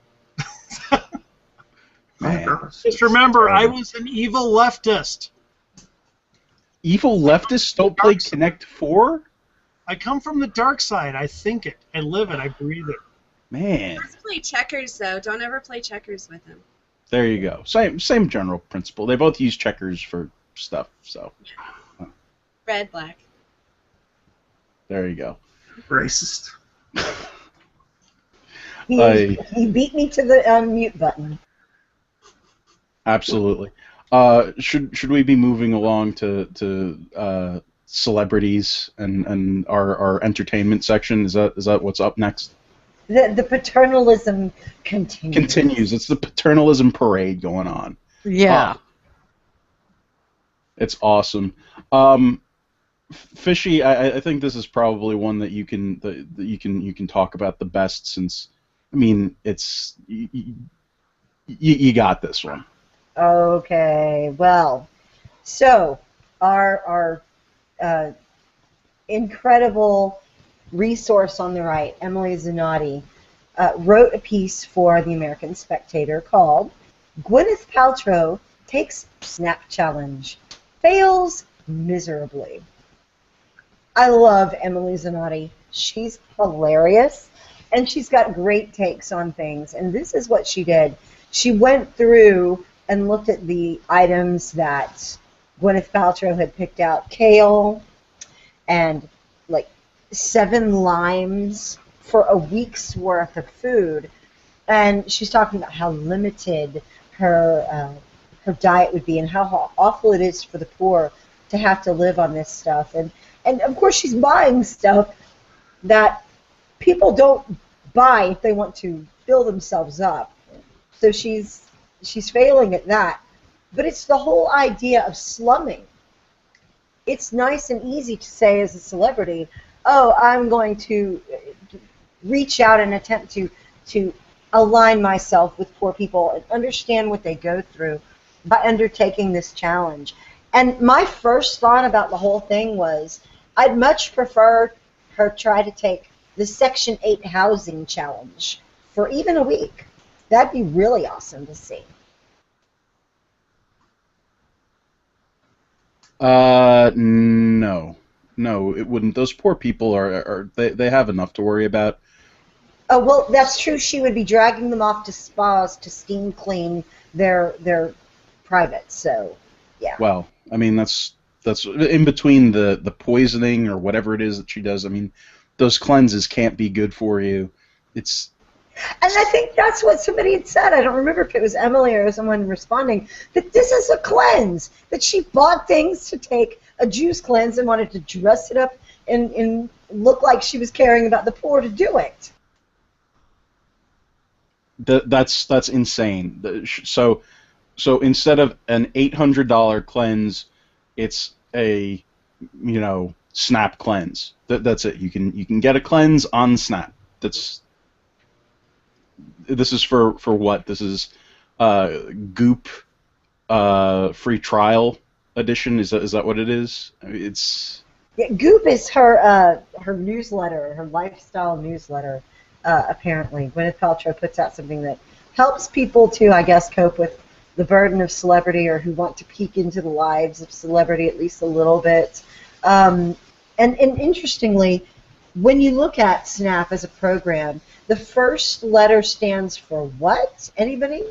Man. Just remember, I was an evil leftist. Evil leftists don't play Connect 4? I come from the dark side. I think it. I live it. I breathe it. Man. Let's play checkers, though. Don't ever play checkers with him. There you go. Same general principle. They both use checkers for stuff, so. Red, black. There you go. Racist. He beat me to the mute button. Absolutely. Should we be moving along to celebrities and our entertainment section? Is that what's up next? The paternalism continues. It's the paternalism parade going on. Yeah. It's awesome. Fishy, I think this is probably one that you can talk about the best, since I mean it's you got this one. Okay, well, so our incredible resource on the right, Emily Zanotti, wrote a piece for the American Spectator called "Gwyneth Paltrow Takes Snap Challenge, Fails Miserably." I love Emily Zanotti. She's hilarious, and she's got great takes on things, and this is what she did. She went through and looked at the items that Gwyneth Paltrow had picked out: kale and like 7 limes for a week's worth of food. And she's talking about how limited her diet would be and how awful it is for the poor to have to live on this stuff. And of course she's buying stuff that people don't buy if they want to fill themselves up. So she's failing at that. But it's the whole idea of slumming. It's nice and easy to say as a celebrity, oh, I'm going to reach out and attempt to align myself with poor people and understand what they go through by undertaking this challenge. And my first thought about the whole thing was I'd much prefer her try to take the Section 8 housing challenge for even a week. That'd be really awesome to see. No. No, it wouldn't. Those poor people they have enough to worry about. Oh, well, that's true. She would be dragging them off to spas to steam clean their privates. So, yeah. Well, I mean, that's in between the poisoning or whatever it is that she does. I mean, those cleanses can't be good for you. It's And I think that's what somebody had said. I don't remember if it was Emily or someone responding, that this is a cleanse, that she bought things to take a juice cleanse and wanted to dress it up and look like she was caring about the poor to do it. that's insane. So instead of an $800 cleanse, it's a Snap cleanse. That's it. You can get a cleanse on Snap. This is for what? This is Goop free trial edition. Is that what it is? I mean, it's Goop is her newsletter, her lifestyle newsletter. Apparently, Gwyneth Paltrow puts out something that helps people to, I guess, cope with the burden of celebrity, or who want to peek into the lives of celebrity at least a little bit. And interestingly, when you look at Snap as a program, the first letter stands for what? Anybody?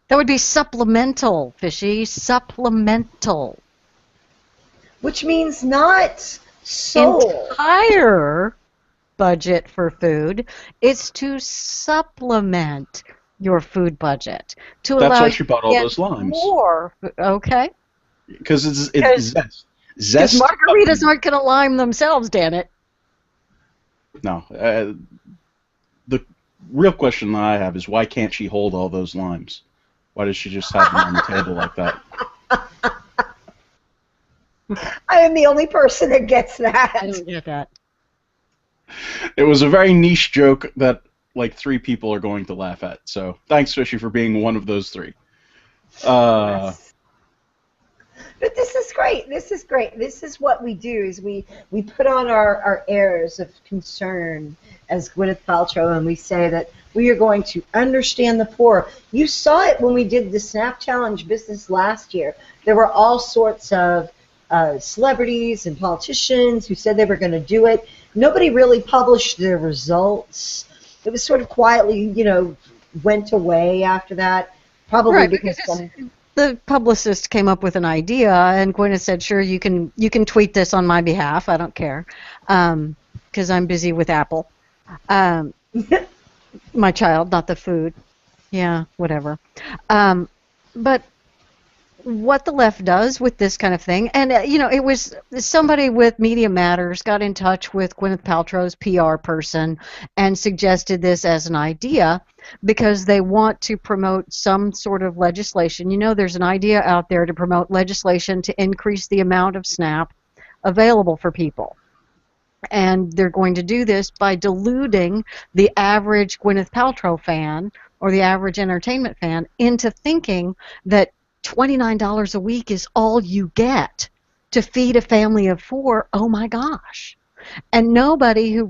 That would be supplemental, Fishy. Supplemental. Which means not soul. Entire budget for food. It's to supplement your food budget. To That's allow why she bought all those limes. More. Okay. Because it's zest. Because margaritas aren't going to lime themselves, damn it. No. The real question that I have is, why can't she hold all those limes? Why does she just have them on the table like that? I am the only person that gets that. I don't get that. It was a very niche joke that like 3 people are going to laugh at. So thanks, Fishy, for being one of those 3. But this is great. This is great. This is what we do, is we put on our airs of concern as Gwyneth Paltrow, and we say that we are going to understand the poor. You saw it when we did the Snap Challenge business last year. There were all sorts of celebrities and politicians who said they were going to do it. Nobody really published their results. It was sort of quietly, went away after that, probably right, because the publicist came up with an idea, and Gwyneth said, "Sure, you can tweet this on my behalf. I don't care, because I'm busy with Apple, my child, not the food. Yeah, whatever. But what the left does with this kind of thing, and it was somebody with Media Matters got in touch with Gwyneth Paltrow's PR person and suggested this as an idea because they want to promote some sort of legislation. There's an idea out there to promote legislation to increase the amount of Snap available for people. And they're going to do this by deluding the average Gwyneth Paltrow fan or the average entertainment fan into thinking that $29 a week is all you get to feed a family of 4. Oh my gosh. And nobody who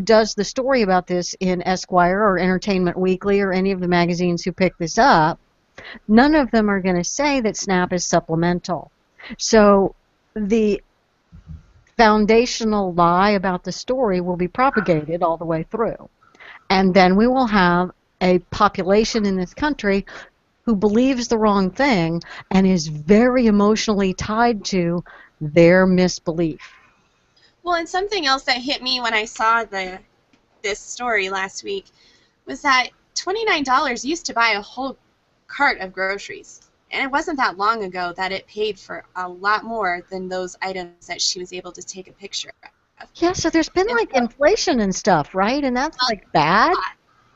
does the story about this in Esquire or Entertainment Weekly or any of the magazines who pick this up, none of them are going to say that Snap is supplemental. So the foundational lie about the story will be propagated all the way through. And then we will have a population in this country who believes the wrong thing and is very emotionally tied to their misbelief. Well, and something else that hit me when I saw this story last week was that $29 used to buy a whole cart of groceries. And it wasn't that long ago that it paid for a lot more than those items that she was able to take a picture of. Yeah, so there's been inflation and stuff, right? And that's bad.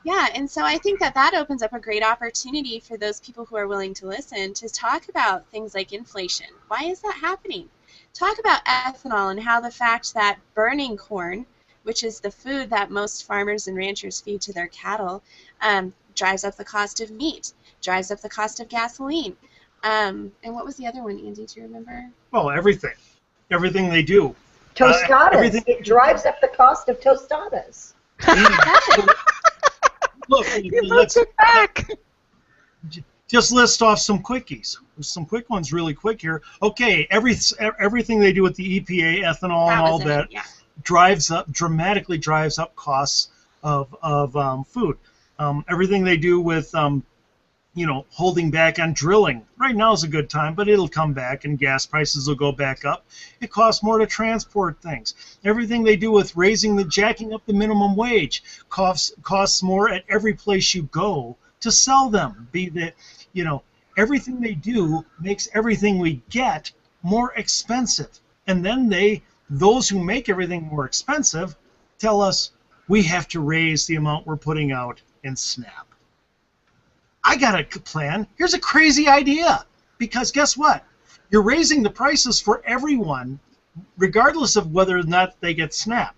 Yeah, and so I think that opens up a great opportunity for those people who are willing to listen to talk about things like inflation. Why is that happening? Talk about ethanol and how the fact that burning corn which is the food that most farmers and ranchers feed to their cattle, drives up the cost of meat, drives up the cost of gasoline. And what was the other one, Andy? Do you remember? Well, everything. Everything they do. Tostadas. Everything. It drives up the cost of tostadas. Look, You moved it back. just list off some quickies. Some quick ones really quick here. Okay, everything they do with the EPA, ethanol, and all that dramatically drives up costs of food. Everything they do with holding back on drilling. Right now is a good time, but it'll come back and gas prices will go back up. It costs more to transport things. Everything they do with jacking up the minimum wage costs more at every place you go to sell them. Everything they do makes everything we get more expensive. And then those who make everything more expensive tell us we have to raise the amount we're putting out in SNAP. I got a plan. Here's a crazy idea. Because guess what? You're raising the prices for everyone, regardless of whether or not they get SNAP.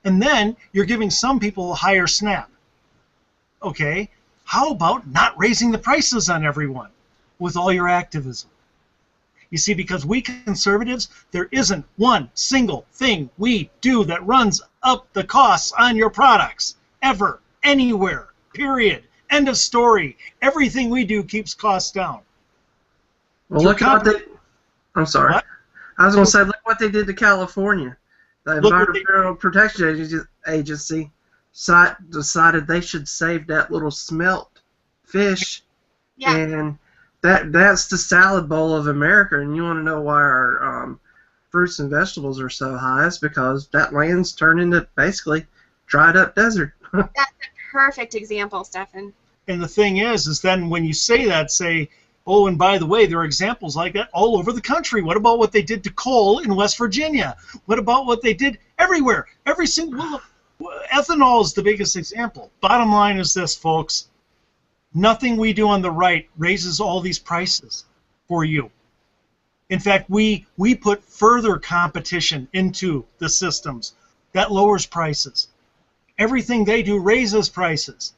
And then you're giving some people a higher SNAP. Okay? How about not raising the prices on everyone with all your activism? You see, because we conservatives, there isn't one single thing we do that runs up the costs on your products. Ever. Anywhere. Period. End of story. Everything we do keeps costs down. Well, look at what they... I'm sorry. What? I was going to say, look what they did to California. The Environmental Protection Agency decided they should save that little smelt fish. Yeah. And that's the salad bowl of America. And you want to know why our fruits and vegetables are so high? It's because that land's turned into basically dried up desert. That's a perfect example, Stefan. And the thing is then when you say that, say, oh, and by the way, there are examples like that all over the country. What about what they did to coal in West Virginia? What about what they did everywhere? Every single... Ethanol is the biggest example. Bottom line is this, folks. Nothing we do on the right raises all these prices for you. In fact, we put further competition into the systems. That lowers prices. Everything they do raises prices.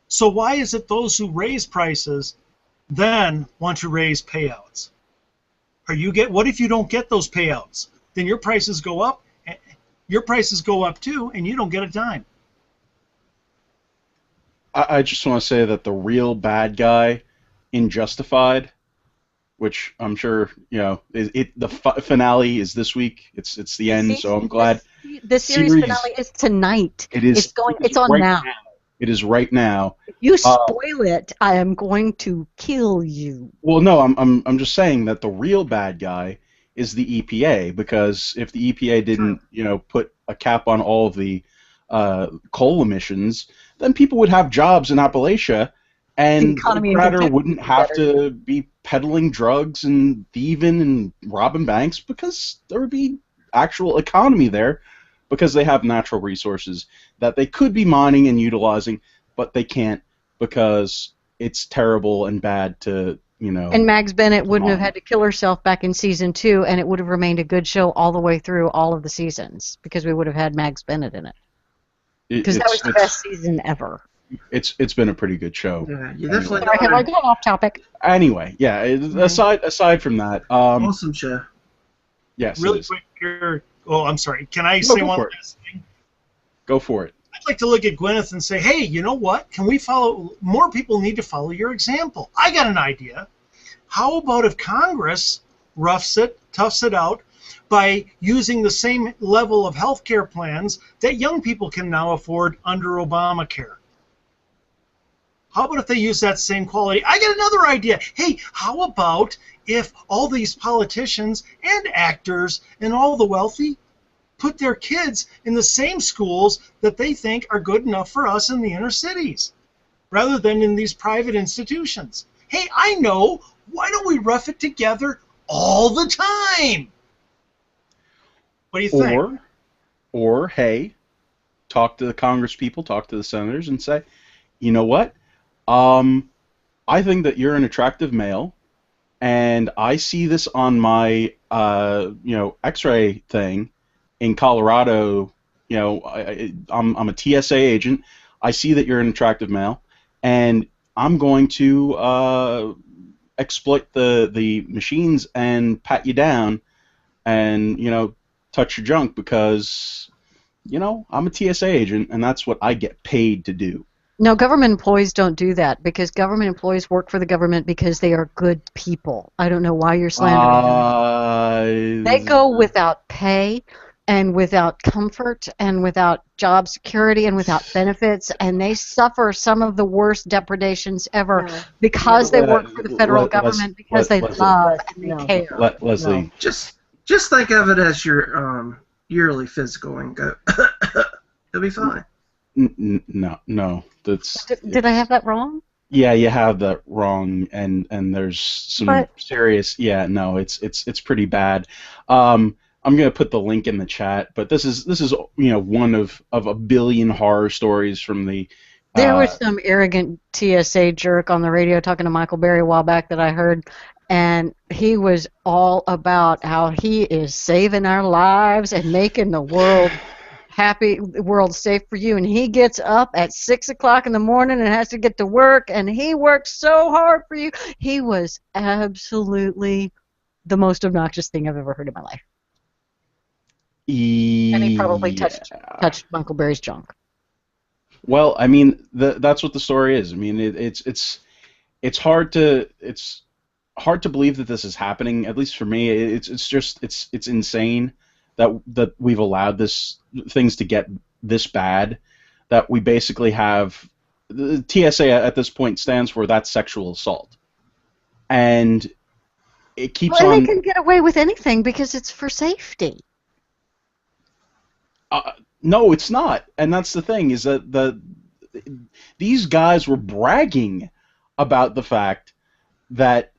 So why is it those who raise prices then want to raise payouts? What if you don't get those payouts? Then your prices go up. Your prices go up too, and you don't get a dime. I just want to say that the real bad guy in Justified, which I'm sure the finale is this week. It's the end, so I'm glad. The series finale is tonight. It is. It's on right now. It is right now. If you spoil it, I am going to kill you. Well, no, I'm just saying that the real bad guy is the EPA, because if the EPA didn't, put a cap on all of the coal emissions, then people would have jobs in Appalachia, and the Prater wouldn't have to be peddling drugs and thieving and robbing banks, because there would be actual economy there, because they have natural resources that they could be mining and utilizing, but they can't because it's terrible and bad to, And Mags Bennett wouldn't have had to kill herself back in season 2, and it would have remained a good show all the way through all of the seasons, because we would have had Mags Bennett in it. Because that was the best season ever. It's been a pretty good show. Yeah, you definitely. Sorry, have I gone off topic? Anyway, yeah. Aside from that, awesome show. Yes. Really quick here. Oh, I'm sorry. Can I say one last thing? Go for it. I'd like to look at Gwyneth and say, hey, you know what? Can we follow? More people need to follow your example. I got an idea. How about if Congress toughs it out by using the same level of health care plans that young people can now afford under Obamacare? How about if they use that same quality? I got another idea. Hey, how about if all these politicians and actors and all the wealthy put their kids in the same schools that they think are good enough for us in the inner cities, rather than in these private institutions? Hey, I know. Why don't we rough it together all the time? What do you think? Or hey, talk to the Congress people, talk to the senators, and say, you know what? I think that you're an attractive male, and I see this on my X-ray thing in Colorado you know, I'm a TSA agent. I see that you're an attractive male, and I'm going to exploit the machines and pat you down, and touch your junk because I'm a TSA agent, and that's what I get paid to do. No, government employees don't do that because government employees work for the government because they are good people. I don't know why you're slandering them. They go without pay and without comfort and without job security and without benefits, and they suffer some of the worst depredations ever because they work for the federal government because they love and they care. Leslie, just think of it as your yearly physical and go. You'll be fine. No, that's. Did I have that wrong? Yeah, you have that wrong, and there's some serious. Yeah, no, it's pretty bad. I'm gonna put the link in the chat, but this is one of a billion horror stories from the. There was some arrogant TSA jerk on the radio talking to Michael Berry a while back that I heard, and he was all about how he is saving our lives and making the world happy, the world safe for you. And he gets up at 6 o'clock in the morning and has to get to work, and he works so hard for you. He was absolutely the most obnoxious thing I've ever heard in my life. And he probably touched Michael Berry's junk. Well, I mean, that's what the story is. I mean, it's hard to believe that this is happening. At least for me, it's insane that we've allowed things to get this bad. That we basically have the TSA at this point stands for that's sexual assault, and it keeps on. They can get away with anything because it's for safety. No, it's not, and that's the thing is that these guys were bragging about the fact that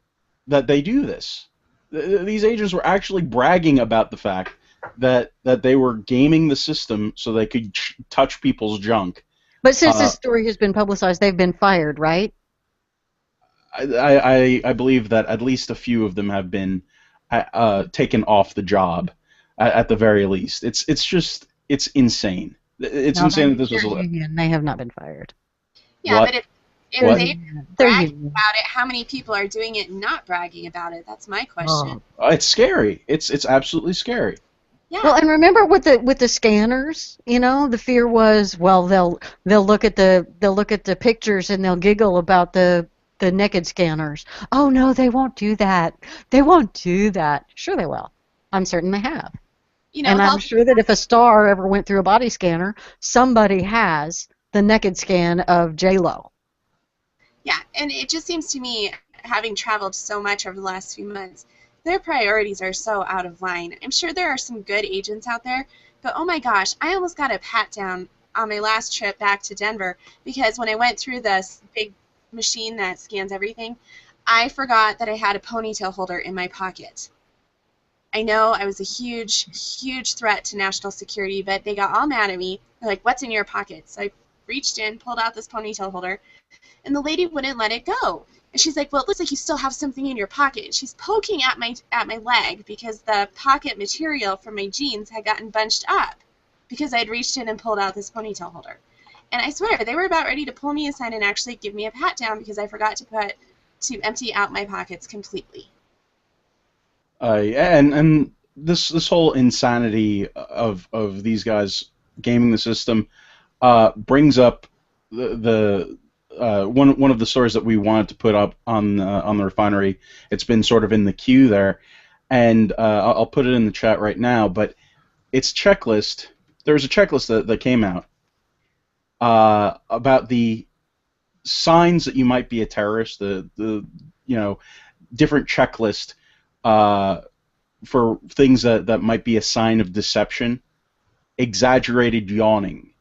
they do this. These agents were actually bragging about the fact that they were gaming the system so they could touch people's junk. But since this story has been publicized, they've been fired, right? I believe that at least a few of them have been taken off the job, at the very least. It's insane. It's insane that this was allowed. They have not been fired. Yeah, What? but if they bragging about it, how many people are doing it and not bragging about it? That's my question. It's scary. It's absolutely scary. Yeah. Well, and remember with the scanners, the fear was, well, they'll look at the pictures and they'll giggle about the naked scanners. Oh no, they won't do that. They won't do that. Sure they will. I'm certain they have. And I'm sure that if a star ever went through a body scanner, somebody has the naked scan of J-Lo. Yeah, and it just seems to me, having traveled so much over the last few months, their priorities are so out of line. I'm sure there are some good agents out there, but oh my gosh, I almost got a pat down on my last trip back to Denver because when I went through this big machine that scans everything, I forgot that I had a ponytail holder in my pocket. I know I was a huge, huge threat to national security, but they got all mad at me. They're like, what's in your pocket? So I reached in, pulled out this ponytail holder, and the lady wouldn't let it go. And she's like, well, it looks like you still have something in your pocket. She's poking at my leg because the pocket material from my jeans had gotten bunched up because I'd reached in and pulled out this ponytail holder. And I swear, they were about ready to pull me aside and actually give me a pat down because I forgot to empty out my pockets completely. And this whole insanity of these guys gaming the system brings up the one of the stories that we wanted to put up on the refinery. It's been sort of in the queue there, and I'll put it in the chat right now. But it's checklist. There's a checklist that came out about the signs that you might be a terrorist. The different checklist. For things that might be a sign of deception, exaggerated yawning,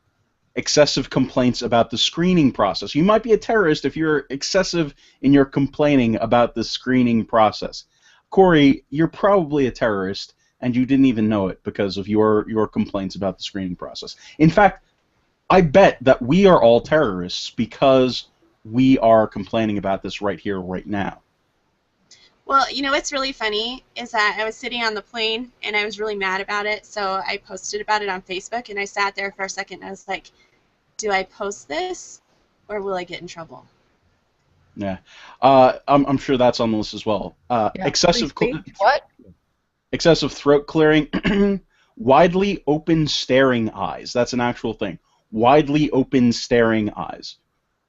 excessive complaints about the screening process. You might be a terrorist if you're excessive in your complaining about the screening process. Corey, you're probably a terrorist, and you didn't even know it because of your complaints about the screening process. In fact, I bet that we are all terrorists because we are complaining about this right here, right now. Well, you know what's really funny is that I was sitting on the plane and I was really mad about it, so I posted about it on Facebook, and I sat there for a second and I was like, do I post this or will I get in trouble? Yeah, I'm sure that's on the list as well. Yeah. Excessive Free speech? What? excessive throat clearing, widely open staring eyes. That's an actual thing. Widely open staring eyes.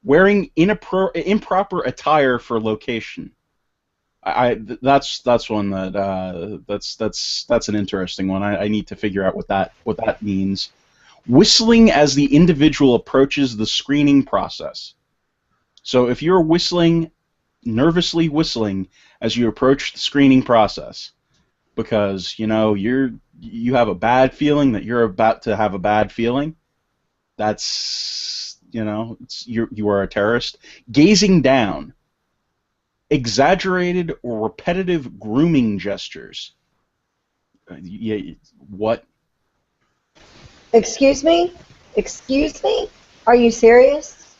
Wearing improper attire for location. That's one that that's an interesting one. I need to figure out what that means. Whistling as the individual approaches the screening process. So if you're nervously whistling as you approach the screening process, because you have a bad feeling that you're about to have a bad feeling, that's you are a terrorist. Gazing down. Exaggerated or repetitive grooming gestures. Yeah, what? Excuse me? Excuse me? Are you serious?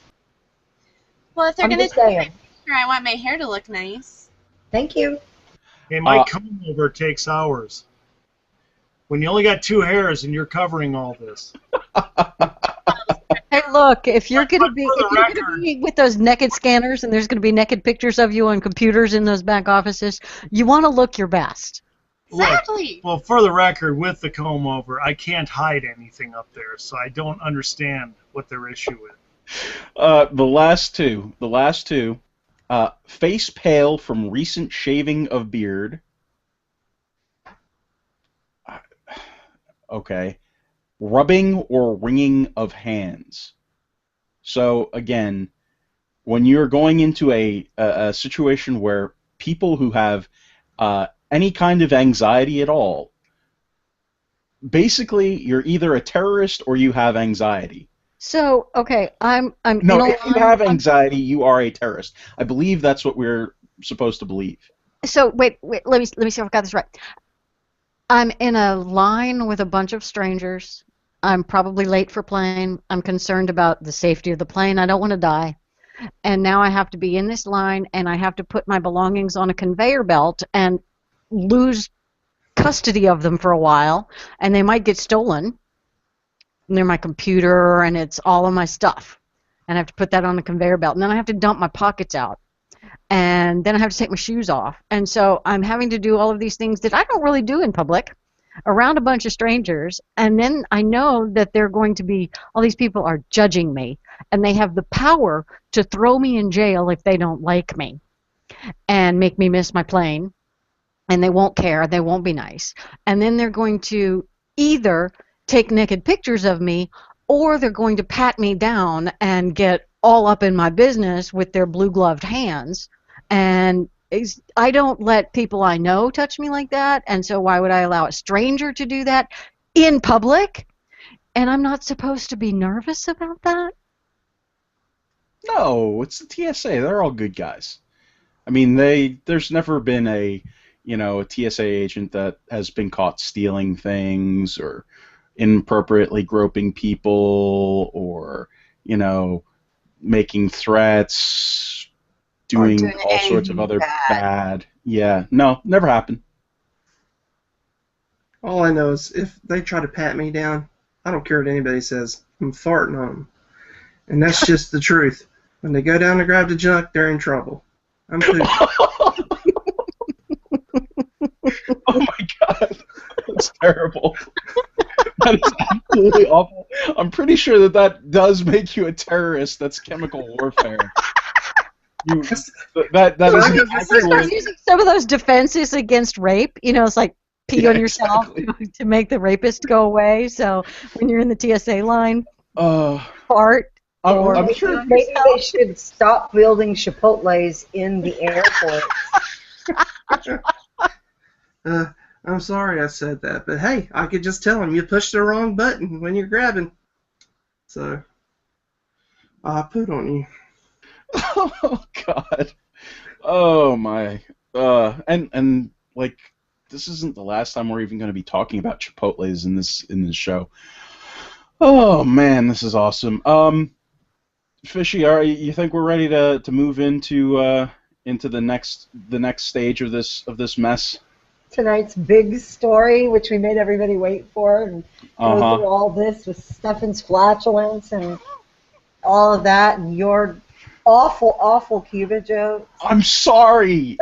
Well, if they're I'm going to just saying. I want my hair to look nice. Thank you. Hey, my comb over takes hours. When you only got 2 hairs and you're covering all this. Hey, look, if you're But going to for the be with those naked scanners and there's going to be naked pictures of you on computers in those back offices, you want to look your best. Exactly. Look, well, for the record, with the comb over, I can't hide anything up there, so I don't understand what their issue is. The last two. Face pale from recent shaving of beard. Okay. Rubbing or wringing of hands. So again, when you're going into a situation where people who have any kind of anxiety at all, basically you're either a terrorist or you have anxiety. So, okay, I'm No, if you have anxiety, you are a terrorist. I believe that's what we're supposed to believe. So wait, let me see if I got this right. I'm in a line with a bunch of strangers. I'm probably late for plane. I'm concerned about the safety of the plane. I don't want to die. And now I have to be in this line, and I have to put my belongings on a conveyor belt and lose custody of them for a while, and they might get stolen. And they're my computer, and it's all of my stuff. And I have to put that on the conveyor belt. And then I have to dump my pockets out. And then I have to take my shoes off. And so I'm having to do all of these things that I don't really do in public around a bunch of strangers. And then I know that they're going to be, all these people are judging me. And they have the power to throw me in jail if they don't like me and make me miss my plane. And they won't care. They won't be nice. And then they're going to either take naked pictures of me, or they're going to pat me down and get all up in my business with their blue-gloved hands. And I don't let people I know touch me like that, and so why would I allow a stranger to do that in public? And I'm not supposed to be nervous about that? No, it's the TSA. They're all good guys. I mean, there's never been a TSA agent that has been caught stealing things or inappropriately groping people or, making threats, doing all sorts of other bad. Yeah, no, never happened. All I know is if they try to pat me down, I don't care what anybody says. I'm farting on them. And that's just the truth. When they go down to grab the junk, they're in trouble. I'm pooping. Oh my god, that's terrible. That is absolutely awful. I'm pretty sure that does make you a terrorist. That's chemical warfare. That is Start using some of those defenses against rape. It's like pee on yourself to make the rapist go away. So when you're in the TSA line, fart. I'm sure. Maybe they should stop building Chipotles in the airport. I'm sorry I said that, but hey, I could just tell them you pushed the wrong button when you're grabbing. So, I put on you. Oh God. Oh my. And like, this isn't the last time we're even going to be talking about Chipotles in this show. Oh man, this is awesome. Fishy, you think we're ready to move into into the next stage of this mess? Tonight's big story, which we made everybody wait for, and go through all this with Stefan's flatulence and all of that, and your awful, awful Cuba jokes. I'm sorry.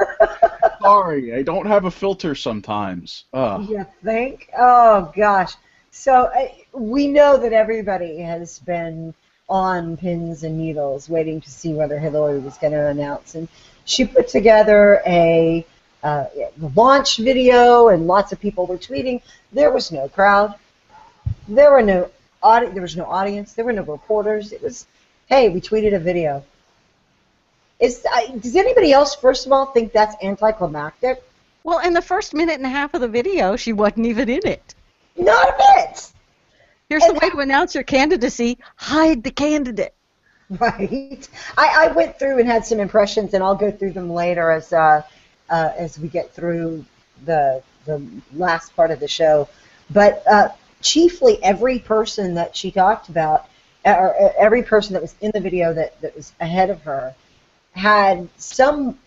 Sorry, I don't have a filter sometimes. You think? Oh gosh. So we know that everybody has been on pins and needles waiting to see whether Hillary was going to announce, and she put together a launch video, and lots of people were tweeting. There was no crowd. There was no audience. There were no reporters. It was, hey, we tweeted a video. Does anybody else, first of all, think that's anticlimactic? Well, in the first minute and a half of the video, she wasn't even in it. Not a bit. Here's the way to announce your candidacy: hide the candidate. Right. I went through and had some impressions, and I'll go through them later as we get through the last part of the show. But chiefly, every person that she talked about, or every person that was in the video that was ahead of her, had some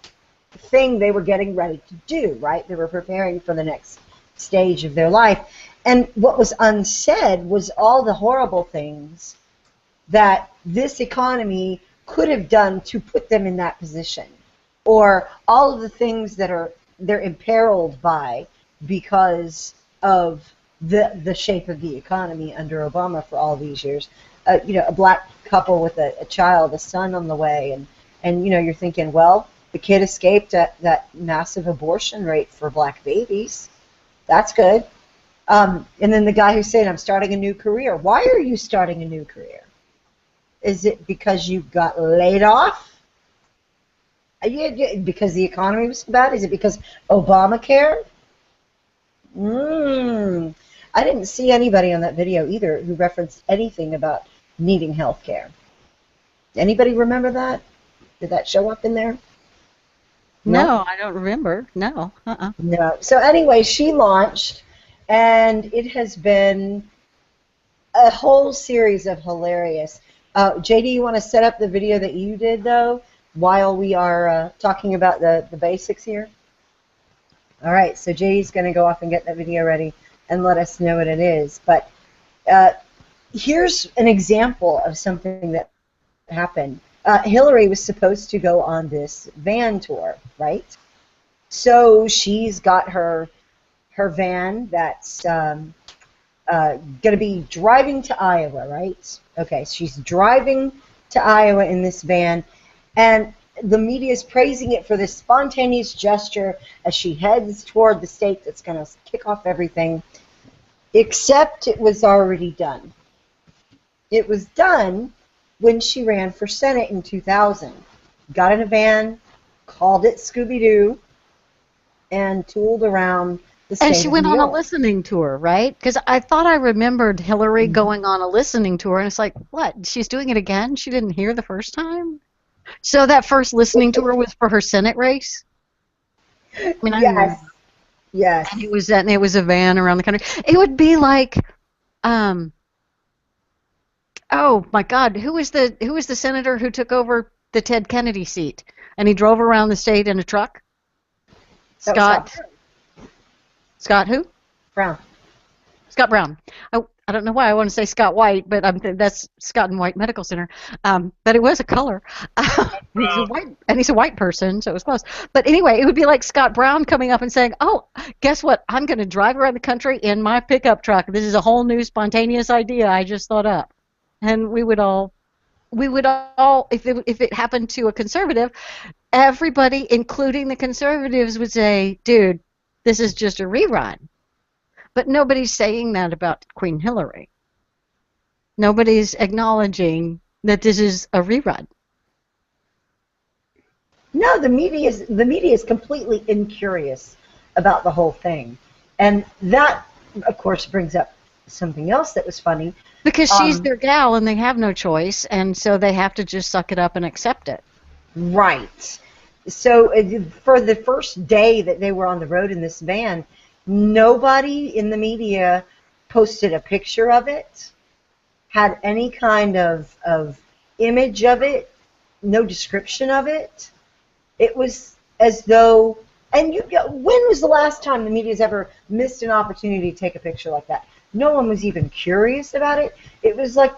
thing they were getting ready to do, right? They were preparing for the next stage of their life. And what was unsaid was all the horrible things that this economy could have done to put them in that position, or all of the things that they're imperiled by because of the shape of the economy under Obama for all these years. A black couple with a child, a son on the way, and you're thinking, well, the kid escaped that massive abortion rate for black babies. That's good. And then the guy who's saying, I'm starting a new career. Why are you starting a new career? Is it because you got laid off? Because the economy was so bad? Is it because Obamacare? I didn't see anybody on that video either who referenced anything about needing health care. Anybody remember that? Did that show up in there? No, I don't remember. No. No. So anyway, she launched, and it has been a whole series of hilarious. JD, you want to set up the video that you did, though, while we are talking about the basics here? All right, so JD's going to go off and get that video ready and let us know what it is. But here's an example of something that happened. Hillary was supposed to go on this van tour, right? So she's got her van that's going to be driving to Iowa, right? Okay, so she's driving to Iowa in this van, and the media is praising it for this spontaneous gesture as she heads toward the state that's going to kick off everything, except it was already done. It was done when she ran for Senate in 2000. Got in a van, called it Scooby-Doo, and tooled around the state. And she went on a listening tour, right? Because I thought I remembered Hillary going on a listening tour, and it's like, what? She's doing it again? She didn't hear the first time? So that first listening tour was for her Senate race? I mean, yes. Yes. And it was a van around the country. It would be like, oh my God, who was the senator who took over the Ted Kennedy seat, and he drove around the state in a truck? Scott who? Brown. Scott Brown. I don't know why I want to say Scott White, but that's Scott and White Medical Center. But it was a color. He's a white person, so it was close. But anyway, it would be like Scott Brown coming up and saying, "Oh, guess what? I'm going to drive around the country in my pickup truck. This is a whole new spontaneous idea I just thought up." And we would all, if it happened to a conservative, everybody, including the conservatives, would say, "Dude, this is just a rerun." But nobody's saying that about Queen Hillary. Nobody's acknowledging that this is a rerun. No, the media is completely incurious about the whole thing, and that, of course, brings up something else that was funny. Because she's their gal and they have no choice, and so they have to just suck it up and accept it. Right. So for the first day that they were on the road in this van, nobody in the media posted a picture of it, had any kind of image of it, no description of it. It was as though, and when was the last time the media's ever missed an opportunity to take a picture like that? No one was even curious about it. It was like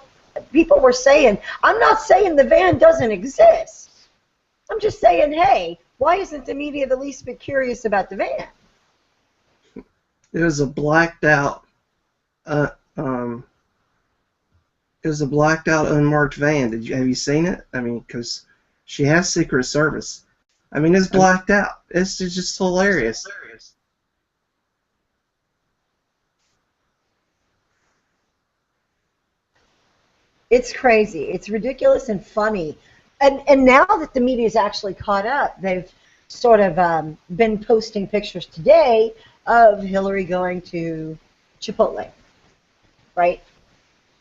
people were saying, I'm not saying the van doesn't exist. I'm just saying, hey, why isn't the media the least bit curious about the van? It was a blacked out, unmarked van. Have you seen it? I mean, because she has Secret Service. I mean, it's blacked out. It's just hilarious. It's crazy. It's ridiculous and funny. And now that the media's actually caught up, they've sort of been posting pictures today of Hillary going to Chipotle, right?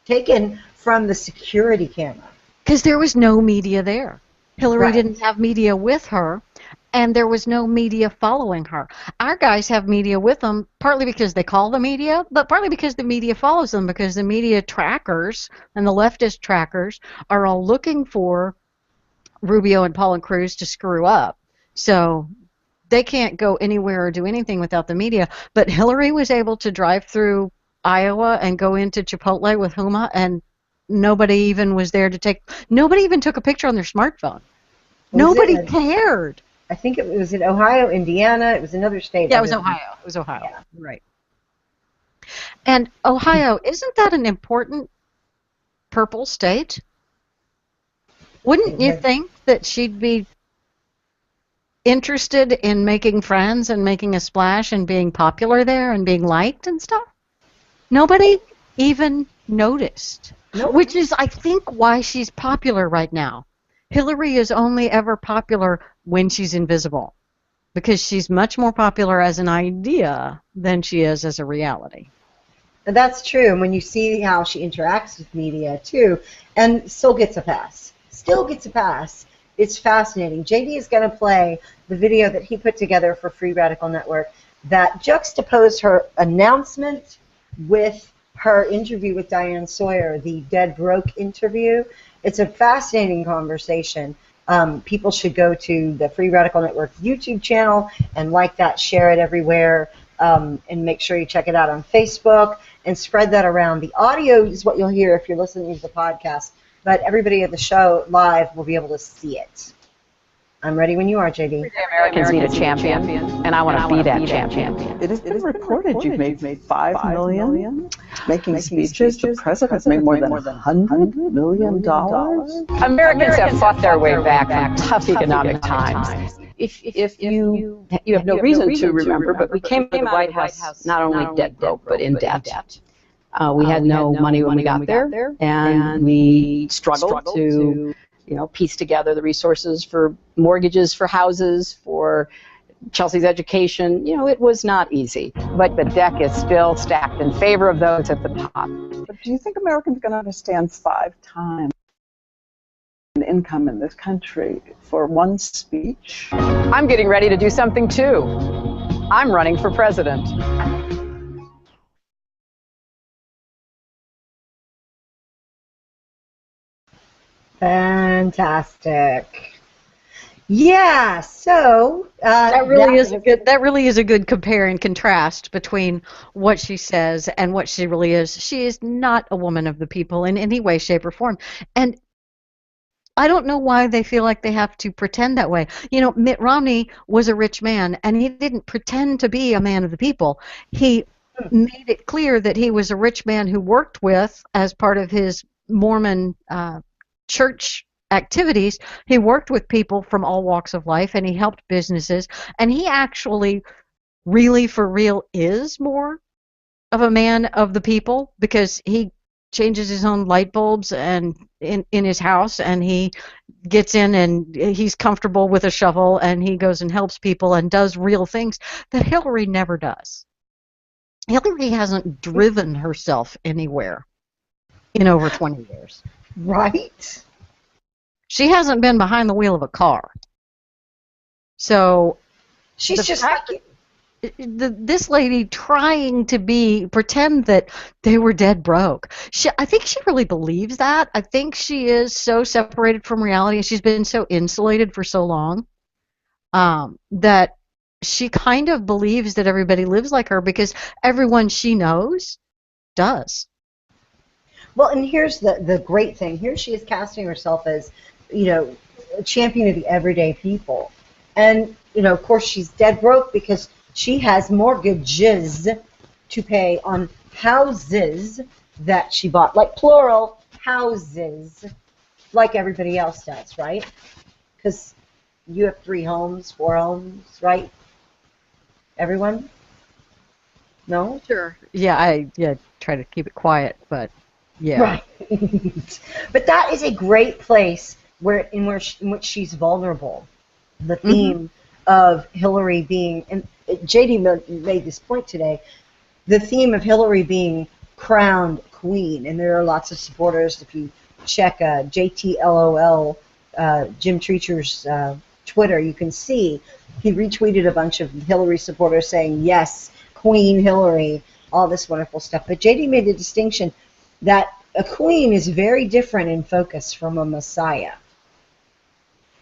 Taken from the security camera. Because there was no media there. Hillary Right. didn't have media with her, and there was no media following her. Our guys have media with them, partly because they call the media, but partly because the media follows them, because the media trackers and the leftist trackers are all looking for Rubio and Paul and Cruz to screw up. So they can't go anywhere or do anything without the media. But Hillary was able to drive through Iowa and go into Chipotle with Huma, and nobody even was there to take. Nobody even took a picture on their smartphone. Nobody cared. I think it was in Ohio, Indiana. It was another state. Yeah, it was Ohio. It was Ohio. Yeah. Right. And Ohio, isn't that an important purple state? Wouldn't you think that she'd be interested in making friends and making a splash and being popular there and being liked and stuff? Nobody even noticed. Nope. Which is, I think, why she's popular right now. Hillary is only ever popular when she's invisible, because she's much more popular as an idea than she is as a reality. And that's true. And when you see how she interacts with media, too, and still gets a pass. Still gets a pass. It's fascinating. JD is going to play the video that he put together for Free Radical Network that juxtaposed her announcement with her interview with Diane Sawyer, the Dead Broke interview. It's a fascinating conversation. People should go to the Free Radical Network YouTube channel and like that, share it everywhere, and make sure you check it out on Facebook and spread that around. The audio is what you'll hear if you're listening to the podcast, but everybody at the show live will be able to see it. I'm ready when you are, JD. Americans need a champion, and I want to be that champion. It has been reported you've made $5 million making speeches. The president's made more than $100 million. Americans have fought their way back from tough economic times. If you have no reason to remember, but we came to the White House not only dead broke, but in debt. We had no money when we got there, and we struggled to piece together the resources for mortgages, for houses, for Chelsea's education. It was not easy. But the deck is still stacked in favor of those at the top. But do you think Americans can understand 5 times income in this country for one speech? I'm getting ready to do something too. I'm running for president. Fantastic. Yeah, so That really is a good compare and contrast between what she says and what she really is. She is not a woman of the people in any way, shape, or form. And I don't know why they feel like they have to pretend that way. Mitt Romney was a rich man, and he didn't pretend to be a man of the people. He made it clear that he was a rich man who worked with, as part of his Mormon church activities, he worked with people from all walks of life, and he helped businesses, and he actually really for real is more of a man of the people, because he changes his own light bulbs and in his house, and he gets in and he's comfortable with a shovel, and he goes and helps people and does real things that Hillary never does. Hillary hasn't driven herself anywhere in over 20 years. right. She hasn't been behind the wheel of a car. So She's the just fact like this lady trying to pretend that they were dead broke. I think she really believes that. I think she is so separated from reality, and she's been so insulated for so long. that she kind of believes that everybody lives like her because everyone she knows does. Well, and here's the great thing. Here she is casting herself as, a champion of the everyday people. And, of course, she's dead broke because she has mortgages to pay on houses that she bought, like plural houses, like everybody else does, right? Because you have 3 homes, 4 homes, right? Everyone? No? Sure. Yeah, I try to keep it quiet, but yeah. Right. But that is a great place in which she's vulnerable. The theme of Hillary being, and JD made this point today, the theme of Hillary being crowned queen, and there are lots of supporters. If you check JTLOL, Jim Treacher's Twitter, you can see he retweeted a bunch of Hillary supporters saying, yes, Queen Hillary, all this wonderful stuff. But JD made the distinction that a queen is very different in focus from a messiah.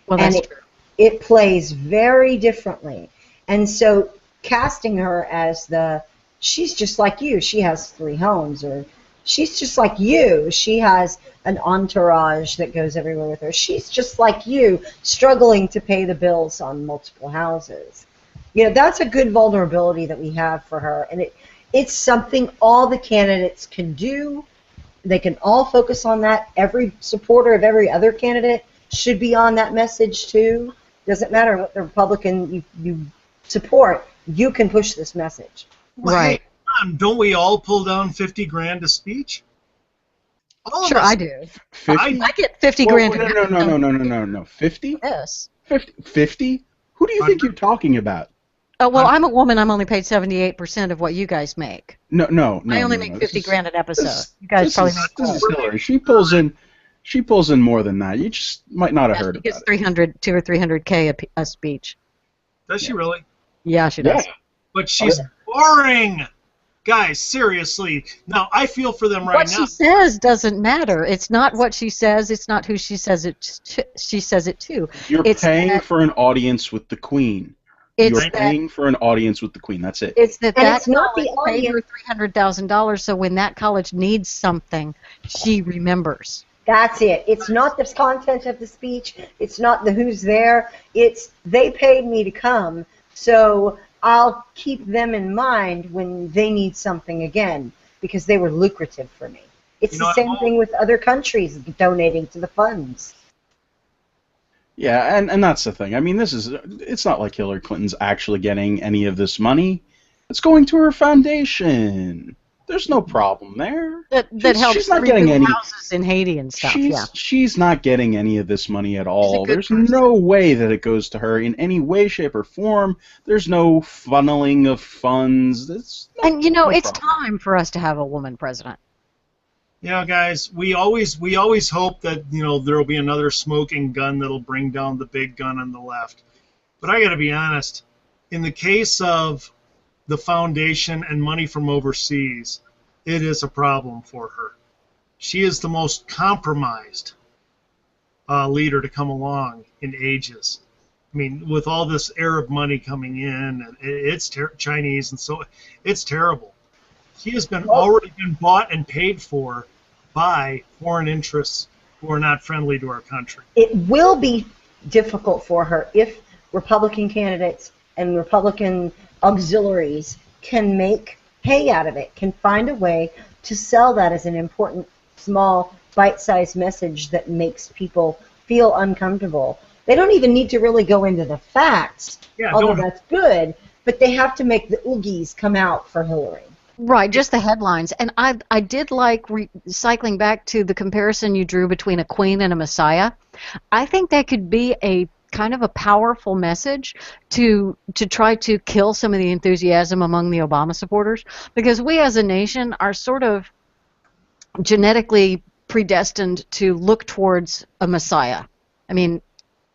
Well, that's true. It plays very differently. And so casting her as she's just like you, she has 3 homes, or she's just like you, she has an entourage that goes everywhere with her. She's just like you, struggling to pay the bills on multiple houses. That's a good vulnerability that we have for her, and it's something all the candidates can do. They can all focus on that. Every supporter of every other candidate should be on that message too. Doesn't matter what the Republican you support, you can push this message. Well, Right. Hey, don't we all pull down 50 grand a speech? All Sure, of us. I do. 50? I get 50 grand. No. 50? Yes. 50? Who do you think you're talking about? Oh, well, I'm a woman. I'm only paid 78% of what you guys make. No. I only make 50 grand an episode. You guys probably make This more. is Hillary. She pulls in more than that. You just might not have heard She about gets it. 200 or 300K a speech. Does she really? Yeah, she does. Yeah. But she's boring. Guys, seriously. Now, I feel for them right What now. she says doesn't matter. It's not what she says. It's not who she says it to. You're It's paying that- for an audience with the Queen. It's You're paying for an audience with the Queen. That's it. It's that And that it's not the college paid her $300,000, so when that college needs something, she remembers. That's it. It's not the content of the speech. It's not the who's there. It's they paid me to come, so I'll keep them in mind when they need something again because they were lucrative for me. It's the same thing with other countries donating to the funds. Yeah, and that's the thing. I mean, it's not like Hillary Clinton's actually getting any of this money. It's going to her foundation. There's no problem there. That helps she's not getting rebuild any houses in Haiti and stuff. She's not getting any of this money at all. good There's person. no way that it goes to her in any way, shape, or form. There's no funneling of funds. It's It's problem. time for us to have a woman president. Guys, we always hope that there'll be another smoking gun that'll bring down the big gun on the left. But I got to be honest, in the case of the foundation and money from overseas, it is a problem for her. She is the most compromised leader to come along in ages. I mean, with all this Arab money coming in, and it's Chinese, and so it's terrible. She has already been bought and paid for by foreign interests who are not friendly to our country. It will be difficult for her if Republican candidates and Republican auxiliaries can make hay out of it, can find a way to sell that as an important, small, bite-sized message that makes people feel uncomfortable. They don't even need to really go into the facts, although that's good, but they have to make the oogies come out for Hillary. Right, just the headlines. And I did like cycling back to the comparison you drew between a queen and a messiah. I think that could be a kind of a powerful message to try to kill some of the enthusiasm among the Obama supporters, because we as a nation are sort of genetically predestined to look towards a messiah. I mean,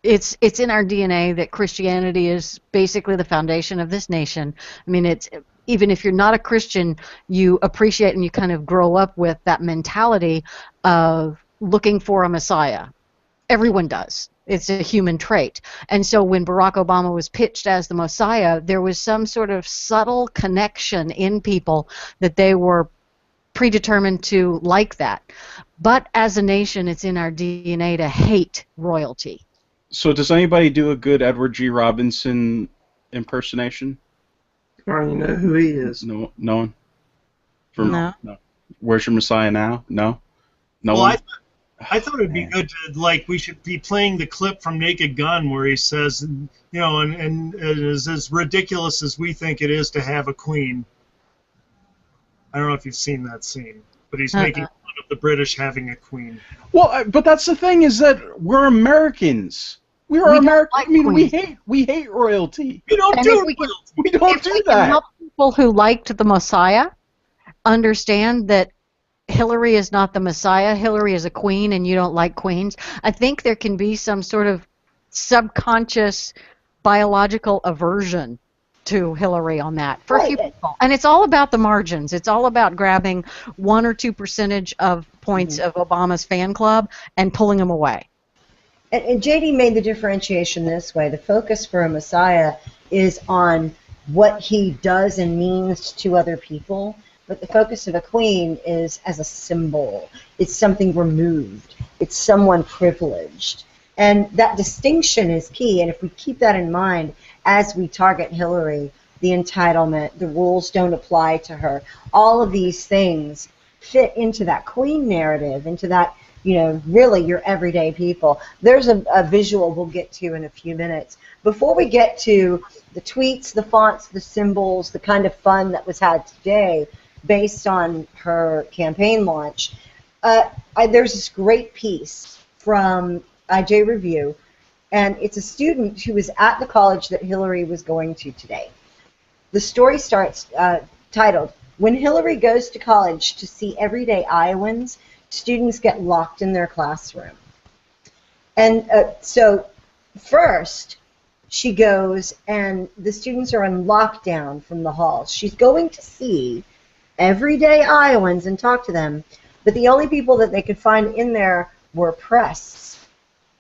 it's in our DNA that Christianity is basically the foundation of this nation. I mean, it's even if you're not a Christian, you appreciate and you kind of grow up with that mentality of looking for a messiah. Everyone does. It's a human trait. And so when Barack Obama was pitched as the Messiah, there was some sort of subtle connection in people that they were predetermined to like that. But as a nation, it's in our DNA to hate royalty. So does anybody do a good Edward G. Robinson impersonation? I don't even know who he is. No one? No. Where's your Messiah now? No? No Well, one? I thought it'd be good to, like, we should be playing the clip from Naked Gun where he says, you know, and it is as ridiculous as we think it is to have a queen. I don't know if you've seen that scene, but he's making fun of the British having a queen. Well, but that's the thing, is that we're Americans. We are American. Like I mean, queens. we hate royalty. We don't And do if we royalty. We don't If do we can that. help people who liked the Messiah understand that Hillary is not the Messiah, Hillary is a queen, and you don't like queens, I think there can be some sort of subconscious biological aversion to Hillary on that for a few people. And it's all about the margins. It's all about grabbing 1 or 2% of points of Obama's fan club and pulling them away. And JD made the differentiation this way. The focus for a Messiah is on what he does and means to other people, but the focus of a queen is as a symbol. It's something removed. It's someone privileged. And that distinction is key, and if we keep that in mind as we target Hillary, the entitlement, the rules don't apply to her, all of these things fit into that queen narrative, into that, you know, really your everyday people. There's a visual we'll get to in a few minutes. Before we get to the tweets, the fonts, the symbols, the kind of fun that was had today based on her campaign launch, there's this great piece from IJ Review, and it's a student who was at the college that Hillary was going to today. The story starts titled, "When Hillary goes to college to see everyday Iowans, students get locked in their classroom." And so first, she goes and the students are in lockdown from the halls. She's going to see everyday Iowans and talk to them, but the only people that they could find in there were press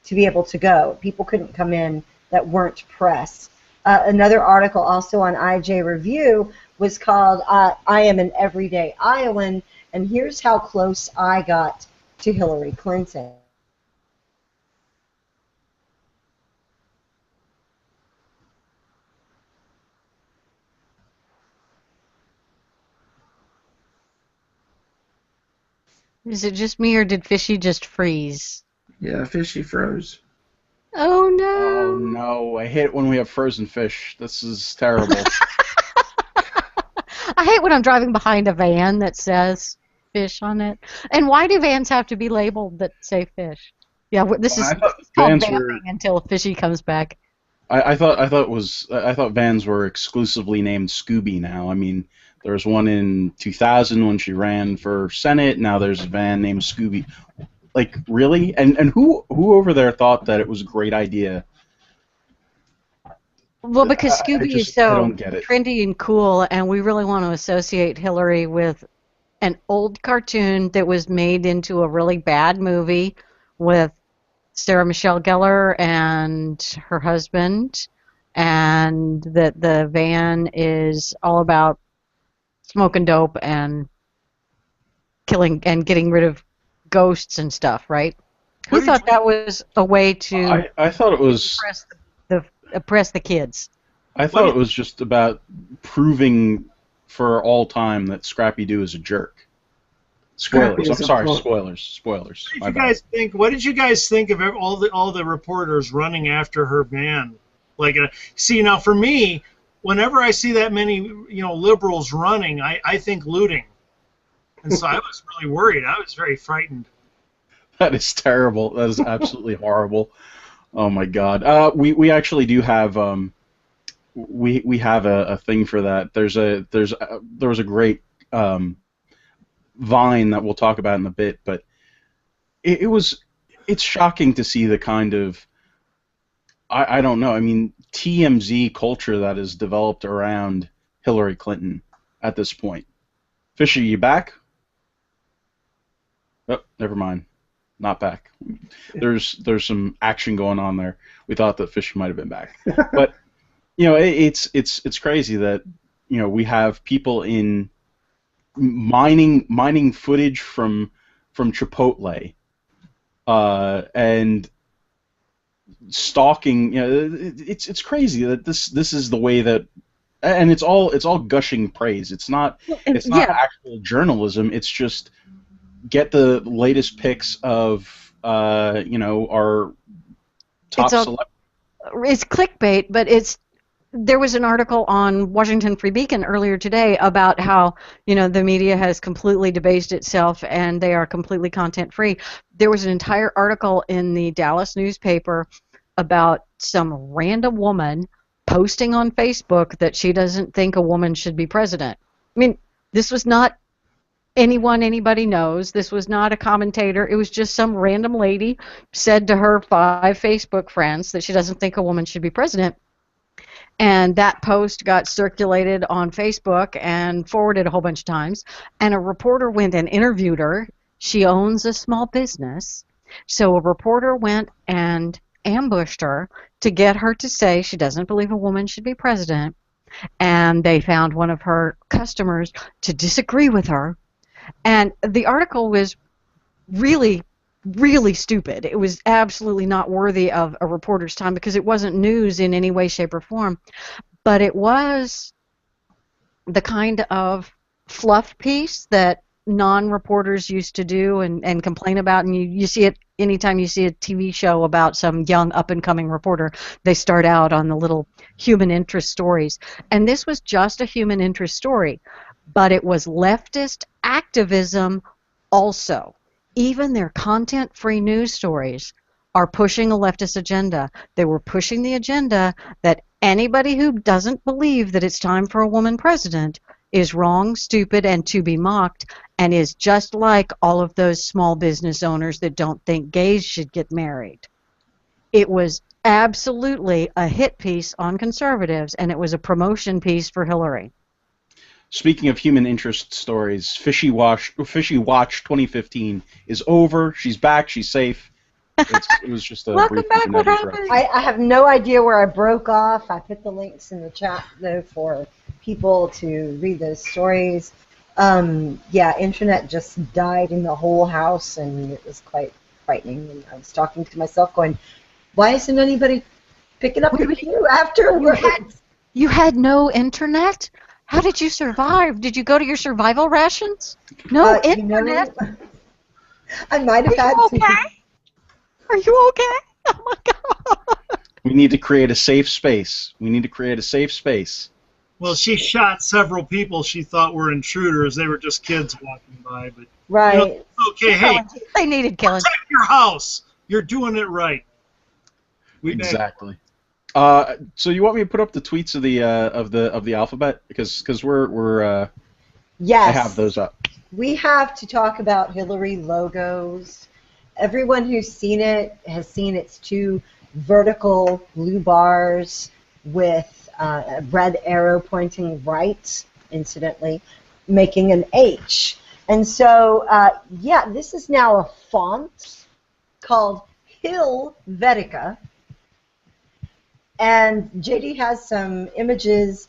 to be able to go. People couldn't come in that weren't press. Another article also on IJ Review was called "I Am an Everyday Iowan," and here's how close I got to Hillary Clinton. Is it just me, or did Fishy just freeze? Yeah, Fishy froze. Oh, no. Oh no, I hate when we have frozen fish. This is terrible. I hate when I'm driving behind a van that says fish on it. And why do vans have to be labeled that say fish? Yeah, this is called vamping until Fishy comes back. I thought vans were exclusively named Scooby now. I mean, there was one in 2000 when she ran for Senate. Now there's a van named Scooby. Like, really? And who over there thought that it was a great idea? Well, because Scooby is I so don't get it. trendy and cool, and we really want to associate Hillary with an old cartoon that was made into a really bad movie with Sarah Michelle Gellar and her husband, and that the van is all about smoking dope and killing and getting rid of ghosts and stuff, right? Who thought that was a way to I thought it was oppress the kids? I thought it was just about proving for all time that Scrappy-Doo is a jerk. Spoilers. I'm sorry. Spoilers. What did you guys think of all the reporters running after her van? Like, see, now for me, whenever I see that many, liberals running, I think looting, and so I was really worried. I was very frightened. That is terrible. That is absolutely horrible. Oh my God. We actually do have we have a thing for that. There was a great Vine that we'll talk about in a bit, but it's shocking to see the kind of I don't know. I mean, TMZ culture that is developed around Hillary Clinton at this point. Fisher, you back? Oh, never mind. not back. There's some action going on there. We thought that Fishy might have been back, but it's crazy that we have people in mining footage from Chipotle, and stalking. It's crazy that this is the way that, and it's all gushing praise. It's not actual journalism. It's just get the latest pics of our top celebrities. It's clickbait, but there was an article on Washington Free Beacon earlier today about how the media has completely debased itself and they are completely content free. There was an entire article in the Dallas newspaper about some random woman posting on Facebook that she doesn't think a woman should be president. I mean, this was not anyone anybody knows. This was not a commentator. It was just some random lady said to her 5 Facebook friends that she doesn't think a woman should be president. And that post got circulated on Facebook and forwarded a whole bunch of times. And a reporter went and interviewed her. She owns a small business. So a reporter went and ambushed her to get her to say she doesn't believe a woman should be president. And they found one of her customers to disagree with her. And the article was really, really stupid. It was absolutely not worthy of a reporter's time because it wasn't news in any way, shape, or form. But it was the kind of fluff piece that non-reporters used to do and complain about. And you see it anytime you see a TV show about some young up-and-coming reporter. They start out on the little human interest stories. And this was just a human interest story. But it was leftist activism also. Even their content-free news stories are pushing a leftist agenda. They were pushing the agenda that anybody who doesn't believe that it's time for a woman president is wrong, stupid, and to be mocked, and is just like all of those small business owners that don't think gays should get married. It was absolutely a hit piece on conservatives, and it was a promotion piece for Hillary. Speaking of human interest stories, Fishy Watch 2015 is over. She's back. She's safe. It was just a Welcome brief back. What happened? I have no idea where I broke off. I put the links in the chat, though, for people to read those stories. Internet just died in the whole house, and it was quite frightening. And I was talking to myself going, why isn't anybody picking up the cue afterwards? You had no internet? How did you survive? Did you go to your survival rations? No internet? I might have had some. Are you okay? Oh my God. We need to create a safe space. Well, she shot several people she thought were intruders. They were just kids walking by. But right. Okay, hey. They needed killing. Protect your house. You're doing it right. Exactly. So you want me to put up the tweets of the alphabet because we're yes. I have those up. We have to talk about Hillary logos. Everyone who's seen it has seen its 2 vertical blue bars with a red arrow pointing right, incidentally, making an H. And so, this is now a font called Helvetica. And JD has some images.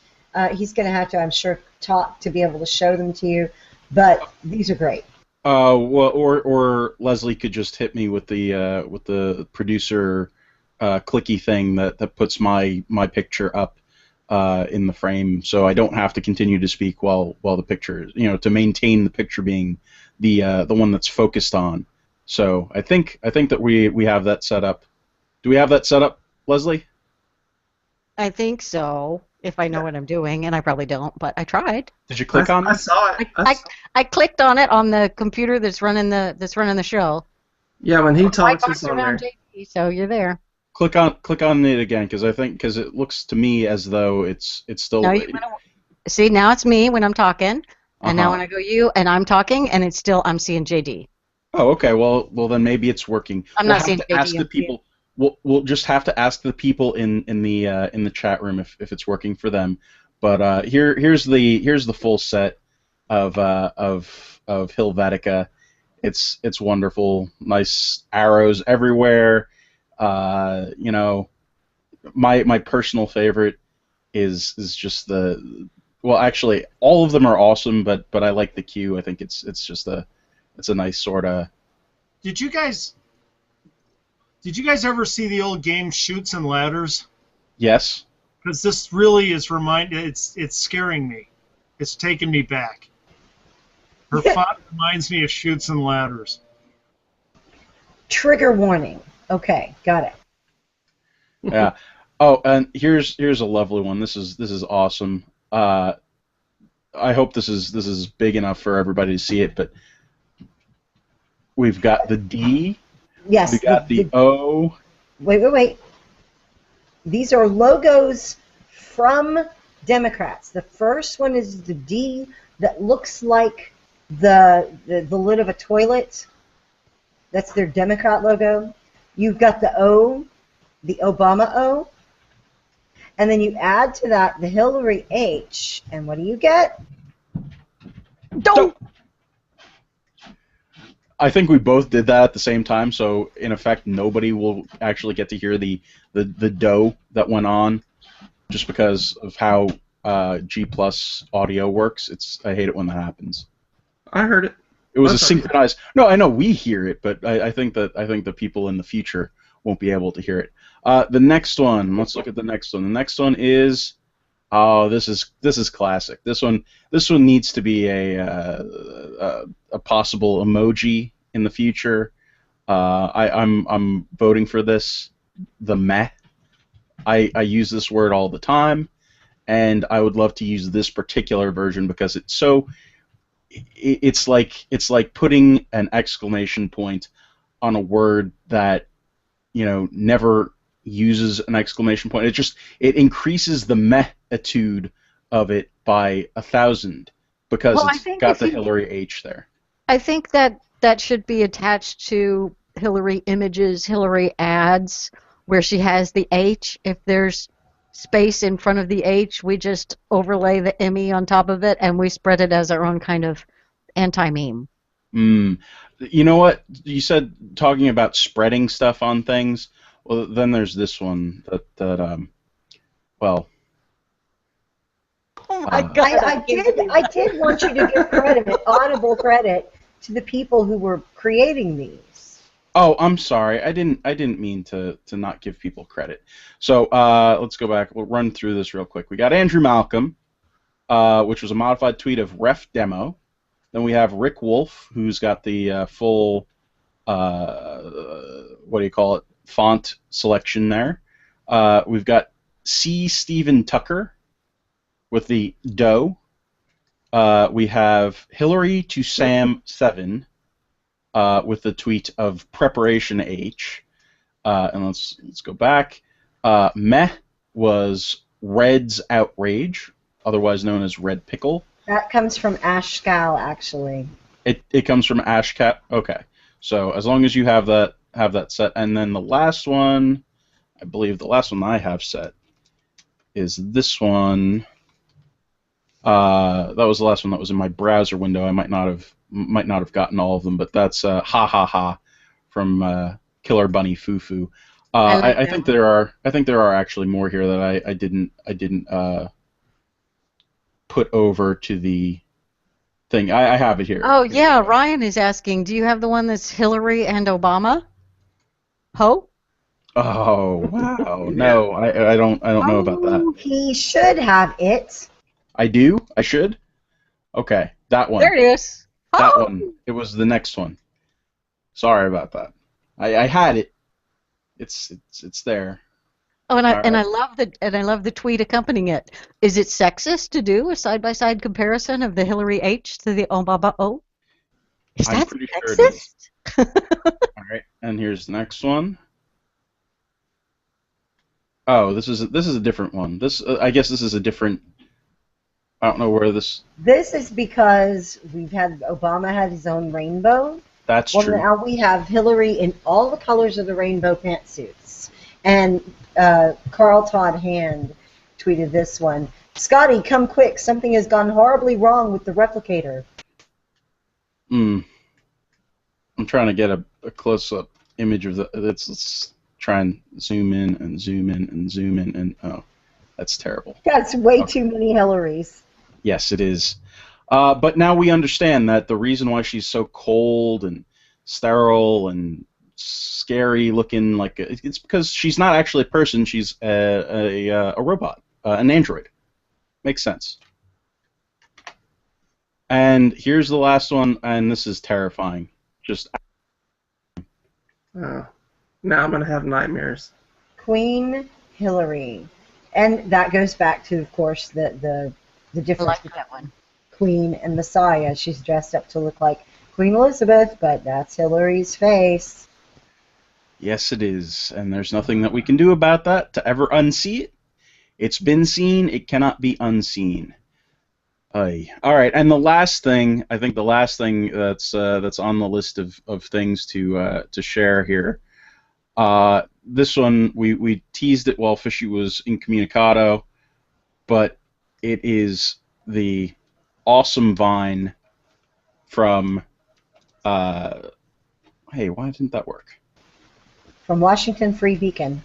He's going to have to, I'm sure, talk to be able to show them to you. But these are great. Or Leslie could just hit me with the producer clicky thing that puts my picture up in the frame, so I don't have to continue to speak while the picture, to maintain the picture being the one that's focused on. So I think that we have that set up. Do we have that set up, Leslie? I think so, if I know what I'm doing, and I probably don't, but I tried. Did you click on it? I saw it. I clicked on it on the computer that's running the show. Yeah, when he talks, it's on there. JP, so you're there. Click on it again, because it looks to me as though it's still. No, see, now it's me when I'm talking, and now when I go you and I'm talking, and it's still I'm seeing JD. Oh, okay. Well, then maybe it's working. I'm not seeing JD. Ask the people. We'll just have to ask the people in the chat room if it's working for them. But here's the full set of Helvetica, It's wonderful. Nice arrows everywhere. You know, my personal favorite is just the, well, actually all of them are awesome, but I like the Q. I think it's just it's a nice sort of. Did you guys ever see the old game Shoots and Ladders? Yes. Because this really is it's scaring me. It's taking me back. Her font reminds me of Shoots and Ladders. Trigger warning. Okay, got it. Yeah. Oh, and here's a lovely one. This is awesome. I hope this is big enough for everybody to see it, but we've got the D. Yes. We got the O. Wait. These are logos from Democrats. The first one is the D that looks like the lid of a toilet. That's their Democrat logo. You've got the O, the Obama O. And then you add to that the Hillary H, and what do you get? Don't. I think we both did that at the same time, so in effect, nobody will actually get to hear the dough that went on, just because of how G+ audio works. I hate it when that happens. I heard it. It was a synchronized. No, I know we hear it, but I think the people in the future won't be able to hear it. The next one. Let's look at the next one. The next one is. Oh, this is classic. This one needs to be a possible emoji in the future. I'm voting for this. The meh. I use this word all the time, and I would love to use this particular version because it's so. It's like putting an exclamation point on a word that never uses an exclamation point. It increases the meh-itude of it by 1,000 because it's got the Hillary H there. I think that should be attached to Hillary images, Hillary ads, where she has the H. If there's space in front of the H, we just overlay the ME on top of it, and we spread it as our own kind of anti-meme. You know what? You said talking about spreading stuff on things. Well, then there's this one well. Oh my God! I did want you to give credit, audible credit, to the people who were creating these. Oh, I'm sorry. I didn't mean to not give people credit. So let's go back. We'll run through this real quick. We got Andrew Malcolm, which was a modified tweet of Ref Demo. Then we have Rick Wolf, who's got the full what do you call it? Font selection there. We've got C. Stephen Tucker with the dough. We have Hillary to Sam 7 with the tweet of Preparation H. And let's go back. Meh was Red's Outrage, otherwise known as Red Pickle. That comes from Ash Scal, actually. It comes from Ash Cat. Okay, so as long as you have that set, and then the last one, I believe the last one I have set is this one. That was the last one that was in my browser window. I might not have gotten all of them, but that's ha ha ha from Killer Bunny Foo Foo. I think there are actually more here that I didn't put over to the thing. I have it here. Oh yeah, Ryan is asking, do you have the one that's Hillary and Obama? Ho? Oh wow! No, I don't know about that. He should have it. I do. I should. Okay, that one. There it is. That one. It was the next one. Sorry about that. I had it. It's there. Oh, and I love the tweet accompanying it. Is it sexist to do a side-by-side comparison of the Hillary H to the Obama O? Is that sexist? Sure all right, and here's the next one. Oh, this is a different one. I guess this is a different. I don't know where this. This is because Obama had his own rainbow. That's true. Well, now we have Hillary in all the colors of the rainbow pantsuits. And Carl Todd Hand tweeted this one. Scotty, come quick. Something has gone horribly wrong with the replicator. I'm trying to get a close-up image of the. Let's try and zoom in and zoom in and zoom in and oh, that's terrible. That's way too many Hillarys. Yes, it is. But now we understand that the reason why she's so cold and sterile and scary looking, like it's because she's not actually a person. She's a robot, an android. Makes sense. And here's the last one, and this is terrifying. Just. Now I'm gonna have nightmares. Queen Hillary, and that goes back to, of course, the difference between that one. Queen and Messiah. She's dressed up to look like Queen Elizabeth, but that's Hillary's face. Yes, it is, and there's nothing that we can do about that to ever unsee it. It's been seen; it cannot be unseen. Aye. All right, and the last thing, I think the last thing that's on the list of things to share here. This one we teased it while Fishy was incommunicado, but it is the awesome vine from. Hey, why didn't that work? From Washington Free Beacon.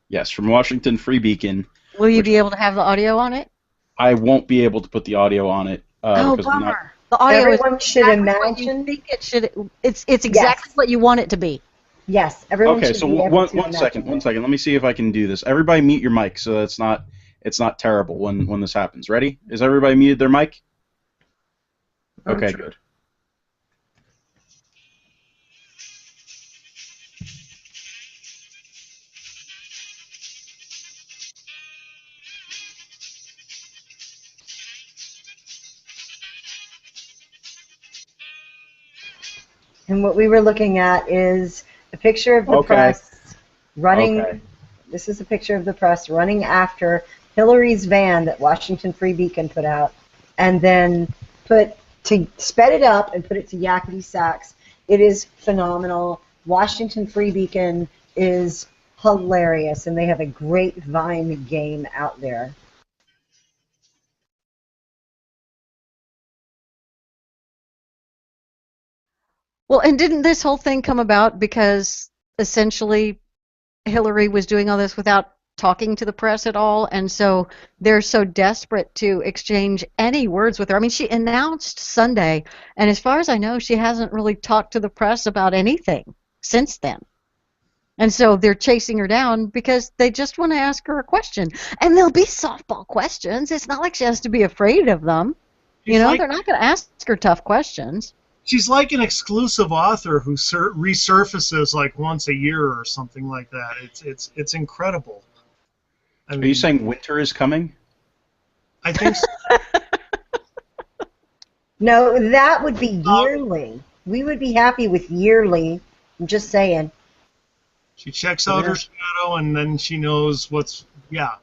Yes, from Washington Free Beacon. Will you be able to have the audio on it? I won't be able to put the audio on it. Oh, because bummer. The audio Everyone is should exactly imagine. what you think it should. It's exactly what you want it to be. Yes, everyone Okay, should so be able one to second. imagine it. Let me see if I can do this. Everybody mute your mic so it's not terrible when this happens. Ready? Is everybody muted their mic? Okay, good. And what we were looking at is a picture of the press running. Okay. This is a picture of the press running after Hillary's van that Washington Free Beacon put out, and then sped it up and put it to yakety sax. It is phenomenal. Washington Free Beacon is hilarious, and they have a great Vine game out there. Well, and didn't this whole thing come about because essentially Hillary was doing all this without talking to the press at all, and so they're so desperate to exchange any words with her. I mean, she announced Sunday, and as far as I know, she hasn't really talked to the press about anything since then. And so they're chasing her down because they just want to ask her a question. And they'll be softball questions. It's not like she has to be afraid of them. They're not going to ask her tough questions. She's like an exclusive author who resurfaces like once a year or something like that. It's incredible. Are you saying winter is coming? I think so. No, that would be yearly. We would be happy with yearly. I'm just saying. She checks out her shadow, and then she knows what's. Yeah,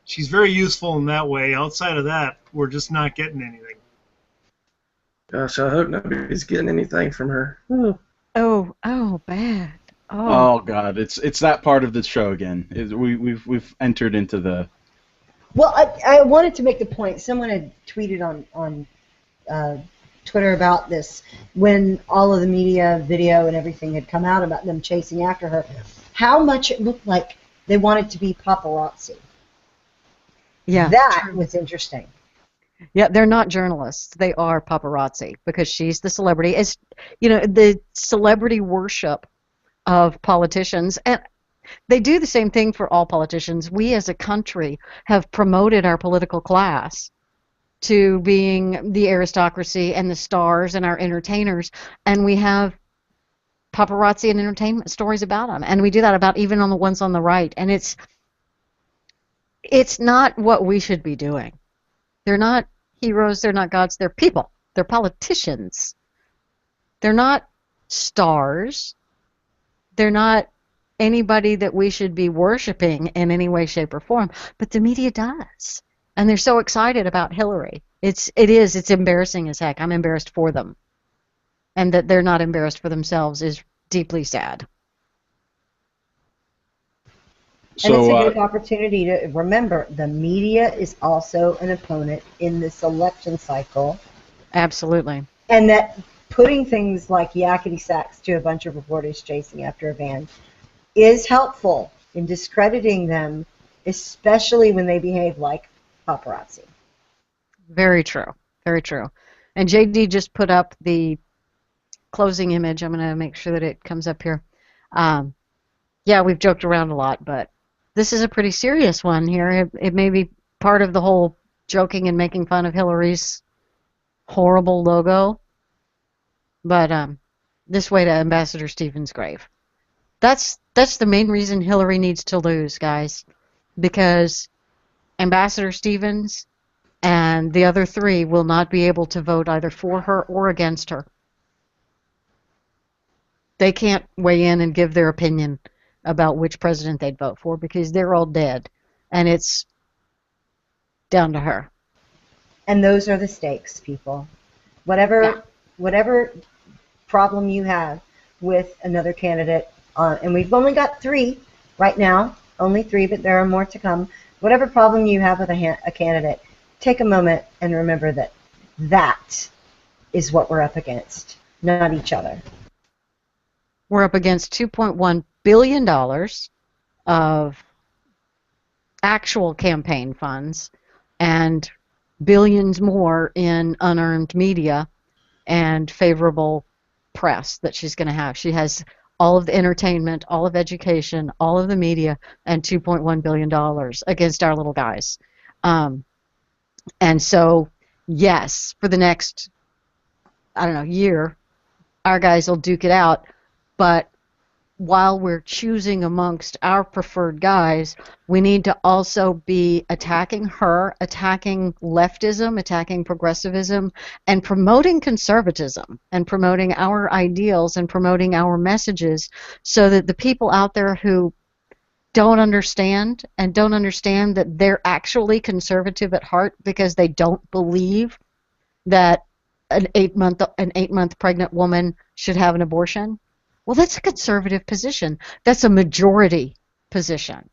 she's very useful in that way. Outside of that, we're just not getting anything. Gosh, I hope nobody's getting anything from her. Oh, bad. Oh God, it's that part of the show again. We've entered into the. Well, I wanted to make the point. Someone had tweeted on Twitter about this when all of the media, video, and everything had come out about them chasing after her. How much it looked like they wanted to be paparazzi. Yeah, that was interesting. Yeah, they're not journalists. They are paparazzi because she's the celebrity. It's the celebrity worship of politicians, and they do the same thing for all politicians. We as a country have promoted our political class to being the aristocracy and the stars and our entertainers, and we have paparazzi and entertainment stories about them, and we do that about even on the ones on the right, and it's not what we should be doing. They're not heroes, they're not gods, they're people. They're politicians. They're not stars. They're not anybody that we should be worshiping in any way, shape, or form, but the media does. And they're so excited about Hillary. It's embarrassing as heck. I'm embarrassed for them. And that they're not embarrassed for themselves is deeply sad. And it's a good opportunity to remember the media is also an opponent in this election cycle. Absolutely. And that putting things like yakety sacks to a bunch of reporters chasing after a van is helpful in discrediting them, especially when they behave like paparazzi. Very true. Very true. And JD just put up the closing image. I'm going to make sure that it comes up here. Yeah, we've joked around a lot, but this is a pretty serious one here. It may be part of the whole joking and making fun of Hillary's horrible logo, but this way to Ambassador Stevens' grave. That's the main reason Hillary needs to lose, guys, because Ambassador Stevens and the other three will not be able to vote either for her or against her. They can't weigh in and give their opinion about which president they'd vote for because they're all dead, and it's down to her. And those are the stakes, people. Whatever problem you have with another candidate, and we've only got 3 right now, only 3, but there are more to come. Whatever problem you have with a candidate, take a moment and remember that that is what we're up against, not each other. We're up against $2.1 billion of actual campaign funds and billions more in unearned media and favorable press that she's going to have. She has all of the entertainment, all of education, all of the media, and $2.1 billion against our little guys. And so, yes, for the next, year, our guys will duke it out. But while we're choosing amongst our preferred guys, we need to also be attacking her, attacking leftism, attacking progressivism, and promoting conservatism, and promoting our ideals, and promoting our messages, so that the people out there who don't understand that they're actually conservative at heart because they don't believe that an 8-month pregnant woman should have an abortion. Well, that's a conservative position. That's a majority position.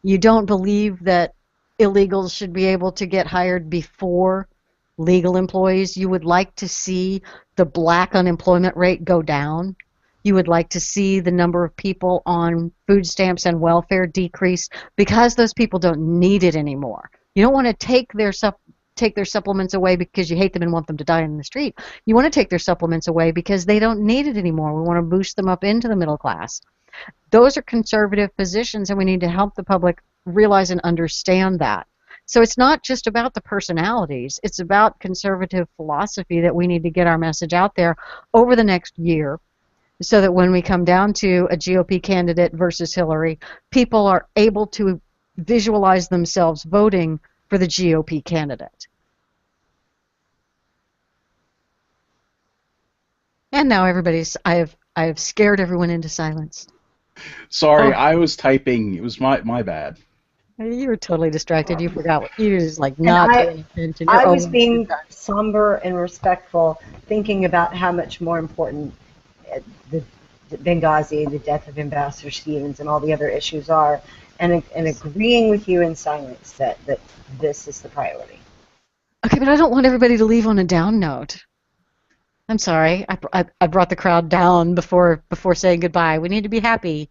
You don't believe that illegals should be able to get hired before legal employees. You would like to see the black unemployment rate go down. You would like to see the number of people on food stamps and welfare decrease because those people don't need it anymore. You don't want to take their supplements away because you hate them and want them to die in the street. You want to take their supplements away because they don't need it anymore. We want to boost them up into the middle class. Those are conservative positions, and we need to help the public realize and understand that. So it's not just about the personalities. It's about conservative philosophy that we need to get our message out there over the next year, so that when we come down to a GOP candidate versus Hillary, people are able to visualize themselves voting for the GOP candidate. And now I have scared everyone into silence. Sorry, I was typing. It was my bad. You were totally distracted. You forgot what you were just like not paying attention. I was being somber and respectful, thinking about how much more important the Benghazi, the death of Ambassador Stevens, and all the other issues are, and agreeing with you in silence that this is the priority. Okay, but I don't want everybody to leave on a down note. I'm sorry. I brought the crowd down before saying goodbye. We need to be happy.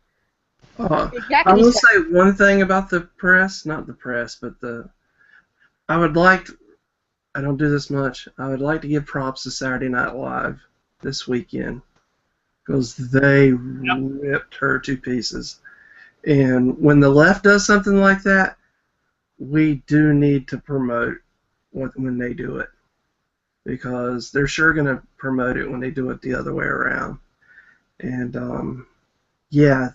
I will say one thing about the press, not the press, but I don't do this much, I would like to give props to Saturday Night Live this weekend, because they ripped her to pieces. And when the left does something like that, we do need to promote when they do it, because they're sure going to promote it when they do it the other way around. And yeah,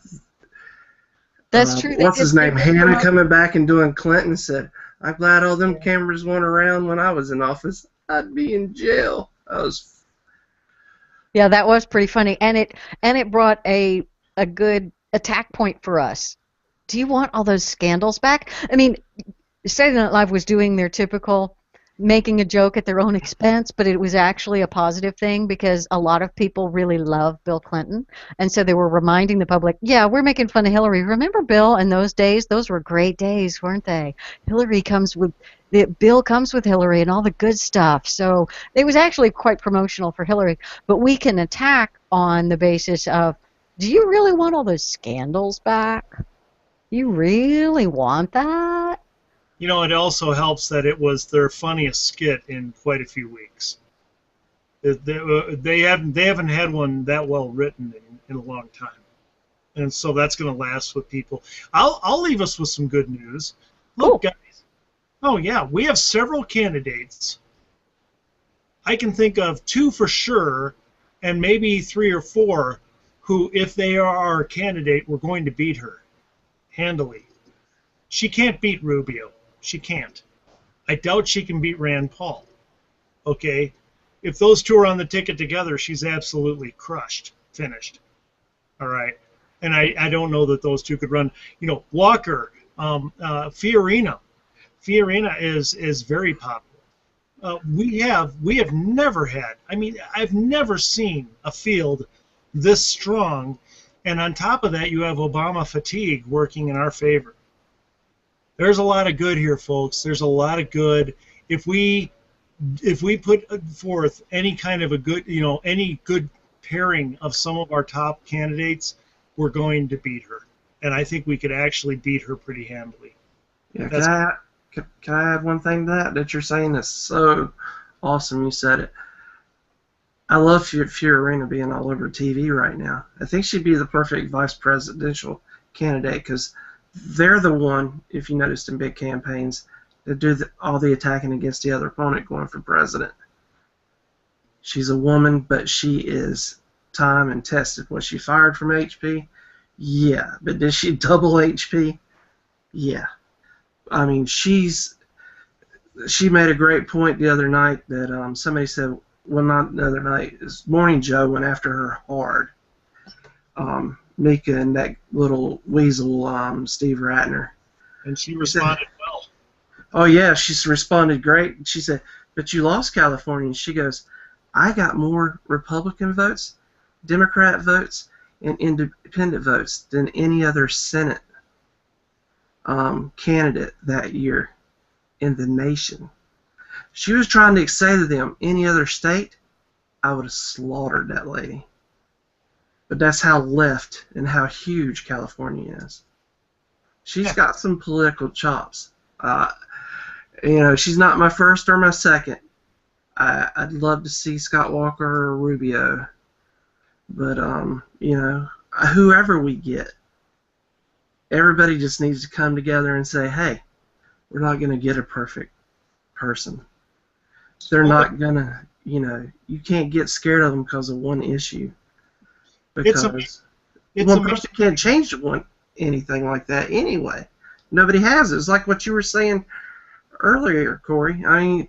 that's true. What's his name? Hannah coming back and doing Clinton said, "I'm glad all them cameras weren't around when I was in office. I'd be in jail." Yeah, that was pretty funny, and it brought a good attack point for us. Do you want all those scandals back? I mean, Saturday Night Live was doing their typical, making a joke at their own expense, but it was actually a positive thing because a lot of people really love Bill Clinton. And so they were reminding the public, yeah, we're making fun of Hillary. Remember Bill in those days? Those were great days, weren't they? Bill comes with Hillary and all the good stuff. So it was actually quite promotional for Hillary. But we can attack on the basis of, do you really want all those scandals back? You really want that? You know, it also helps that it was their funniest skit in quite a few weeks. They haven't had one that well written in a long time, and so that's going to last with people. I'll leave us with some good news. Look, guys. Oh yeah, we have several candidates. I can think of 2 for sure, and maybe 3 or 4 who, if they are our candidate, we're going to beat her handily. She can't beat Rubio. She can't. I doubt she can beat Rand Paul. Okay? If those 2 are on the ticket together, she's absolutely crushed. Finished. All right? And I don't know that those 2 could run. You know, Walker, Fiorina. Fiorina is very popular. We have never had, I mean, I've never seen a field this strong. And on top of that, you have Obama fatigue working in our favor. There's a lot of good here, folks. There's a lot of good. If we put forth any kind of a good, any good pairing of some of our top candidates, we're going to beat her. And I think we could actually beat her pretty handily. Yeah, can I add one thing to that you're saying is so awesome? You said it. I love Fiorina being all over TV right now. I think she'd be the perfect vice presidential candidate because they're the one, if you noticed in big campaigns, that do all the attacking against the other opponent going for president. She's a woman, but she is time and tested. Was she fired from HP? Yeah. But did she double HP? Yeah. I mean, she made a great point the other night that somebody said, well, not the other night, it's Morning Joe went after her hard. Mika and that little weasel, Steve Ratner. And she responded well. Oh, yeah, she's responded great. She said, but you lost California. And she goes, I got more Republican votes, Democrat votes, and independent votes than any other Senate candidate that year in the nation. She was trying to say to them, any other state, I would have slaughtered that lady. But that's how left and how huge California is. She's got some political chops. She's not my first or my second. I'd love to see Scott Walker or Rubio. But, whoever we get, everybody just needs to come together and say, hey, we're not going to get a perfect person. They're not going to, you can't get scared of them because of one issue. Because one person can't change anything like that anyway. Nobody has it. It's like what you were saying earlier, Corey. I mean,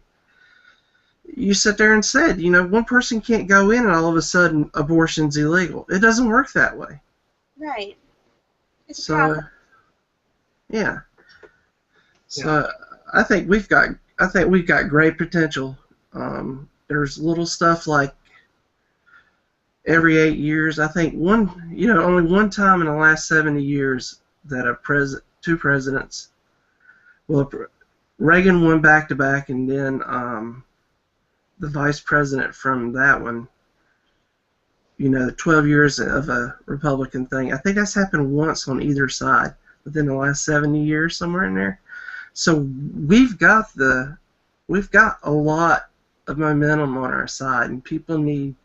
you sat there and said, one person can't go in and all of a sudden abortion's illegal. It doesn't work that way. Right. It's a problem. Yeah. So I think we've got great potential. There's little stuff like every 8 years. I think only one time in the last 70 years that two presidents. Well, Reagan won back to back, and then the vice president from that one. 12 years of a Republican thing. I think that's happened once on either side within the last 70 years, somewhere in there. So we've got a lot of momentum on our side, and people need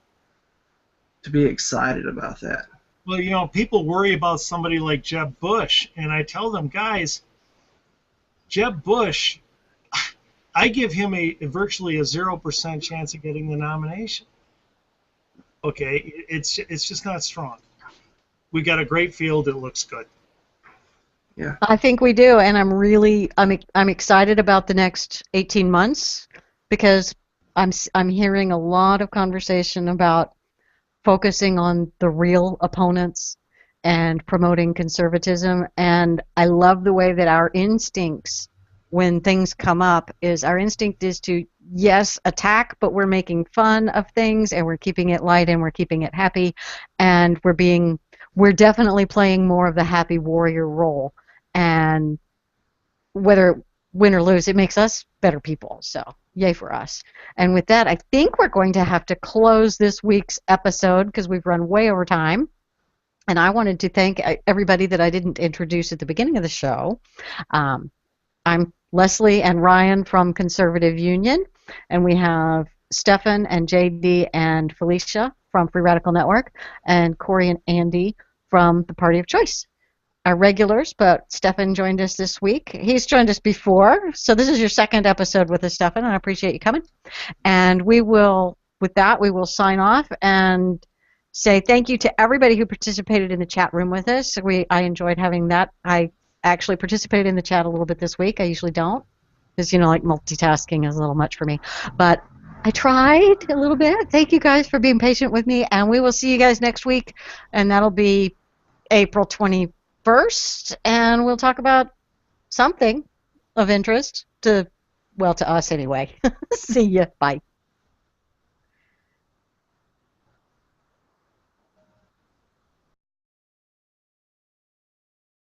to be excited about that. Well, people worry about somebody like Jeb Bush, and I tell them, guys, Jeb Bush, I give him virtually a 0% chance of getting the nomination. Okay, it's just not strong. We got a great field. It looks good. Yeah, I think we do, and I'm excited about the next 18 months because I'm hearing a lot of conversation about focusing on the real opponents and promoting conservatism, and I love the way that our instincts when things come up is our instinct is to, yes, attack, but we're making fun of things and we're keeping it light and we're keeping it happy, and we're definitely playing more of the happy warrior role. And whether win or lose, it makes us better people. So yay for us. And with that, I think we're going to have to close this week's episode because we've run way over time. And I wanted to thank everybody that I didn't introduce at the beginning of the show. I'm Leslie and Ryan from Conservative Union, and we have Stefan and JD and Felicia from Free Radical Network, and Corey and Andy from the Party of Choice. Our regulars, but Stefan joined us this week. He's joined us before, so this is your second episode with us, Stefan, and I appreciate you coming. And with that, we will sign off and say thank you to everybody who participated in the chat room with us. I enjoyed having that. I actually participated in the chat a little bit this week. I usually don't, because like multitasking is a little much for me. But I tried a little bit. Thank you guys for being patient with me, and we will see you guys next week, and that'll be April 21st, and we'll talk about something of interest to us anyway. See ya. Bye.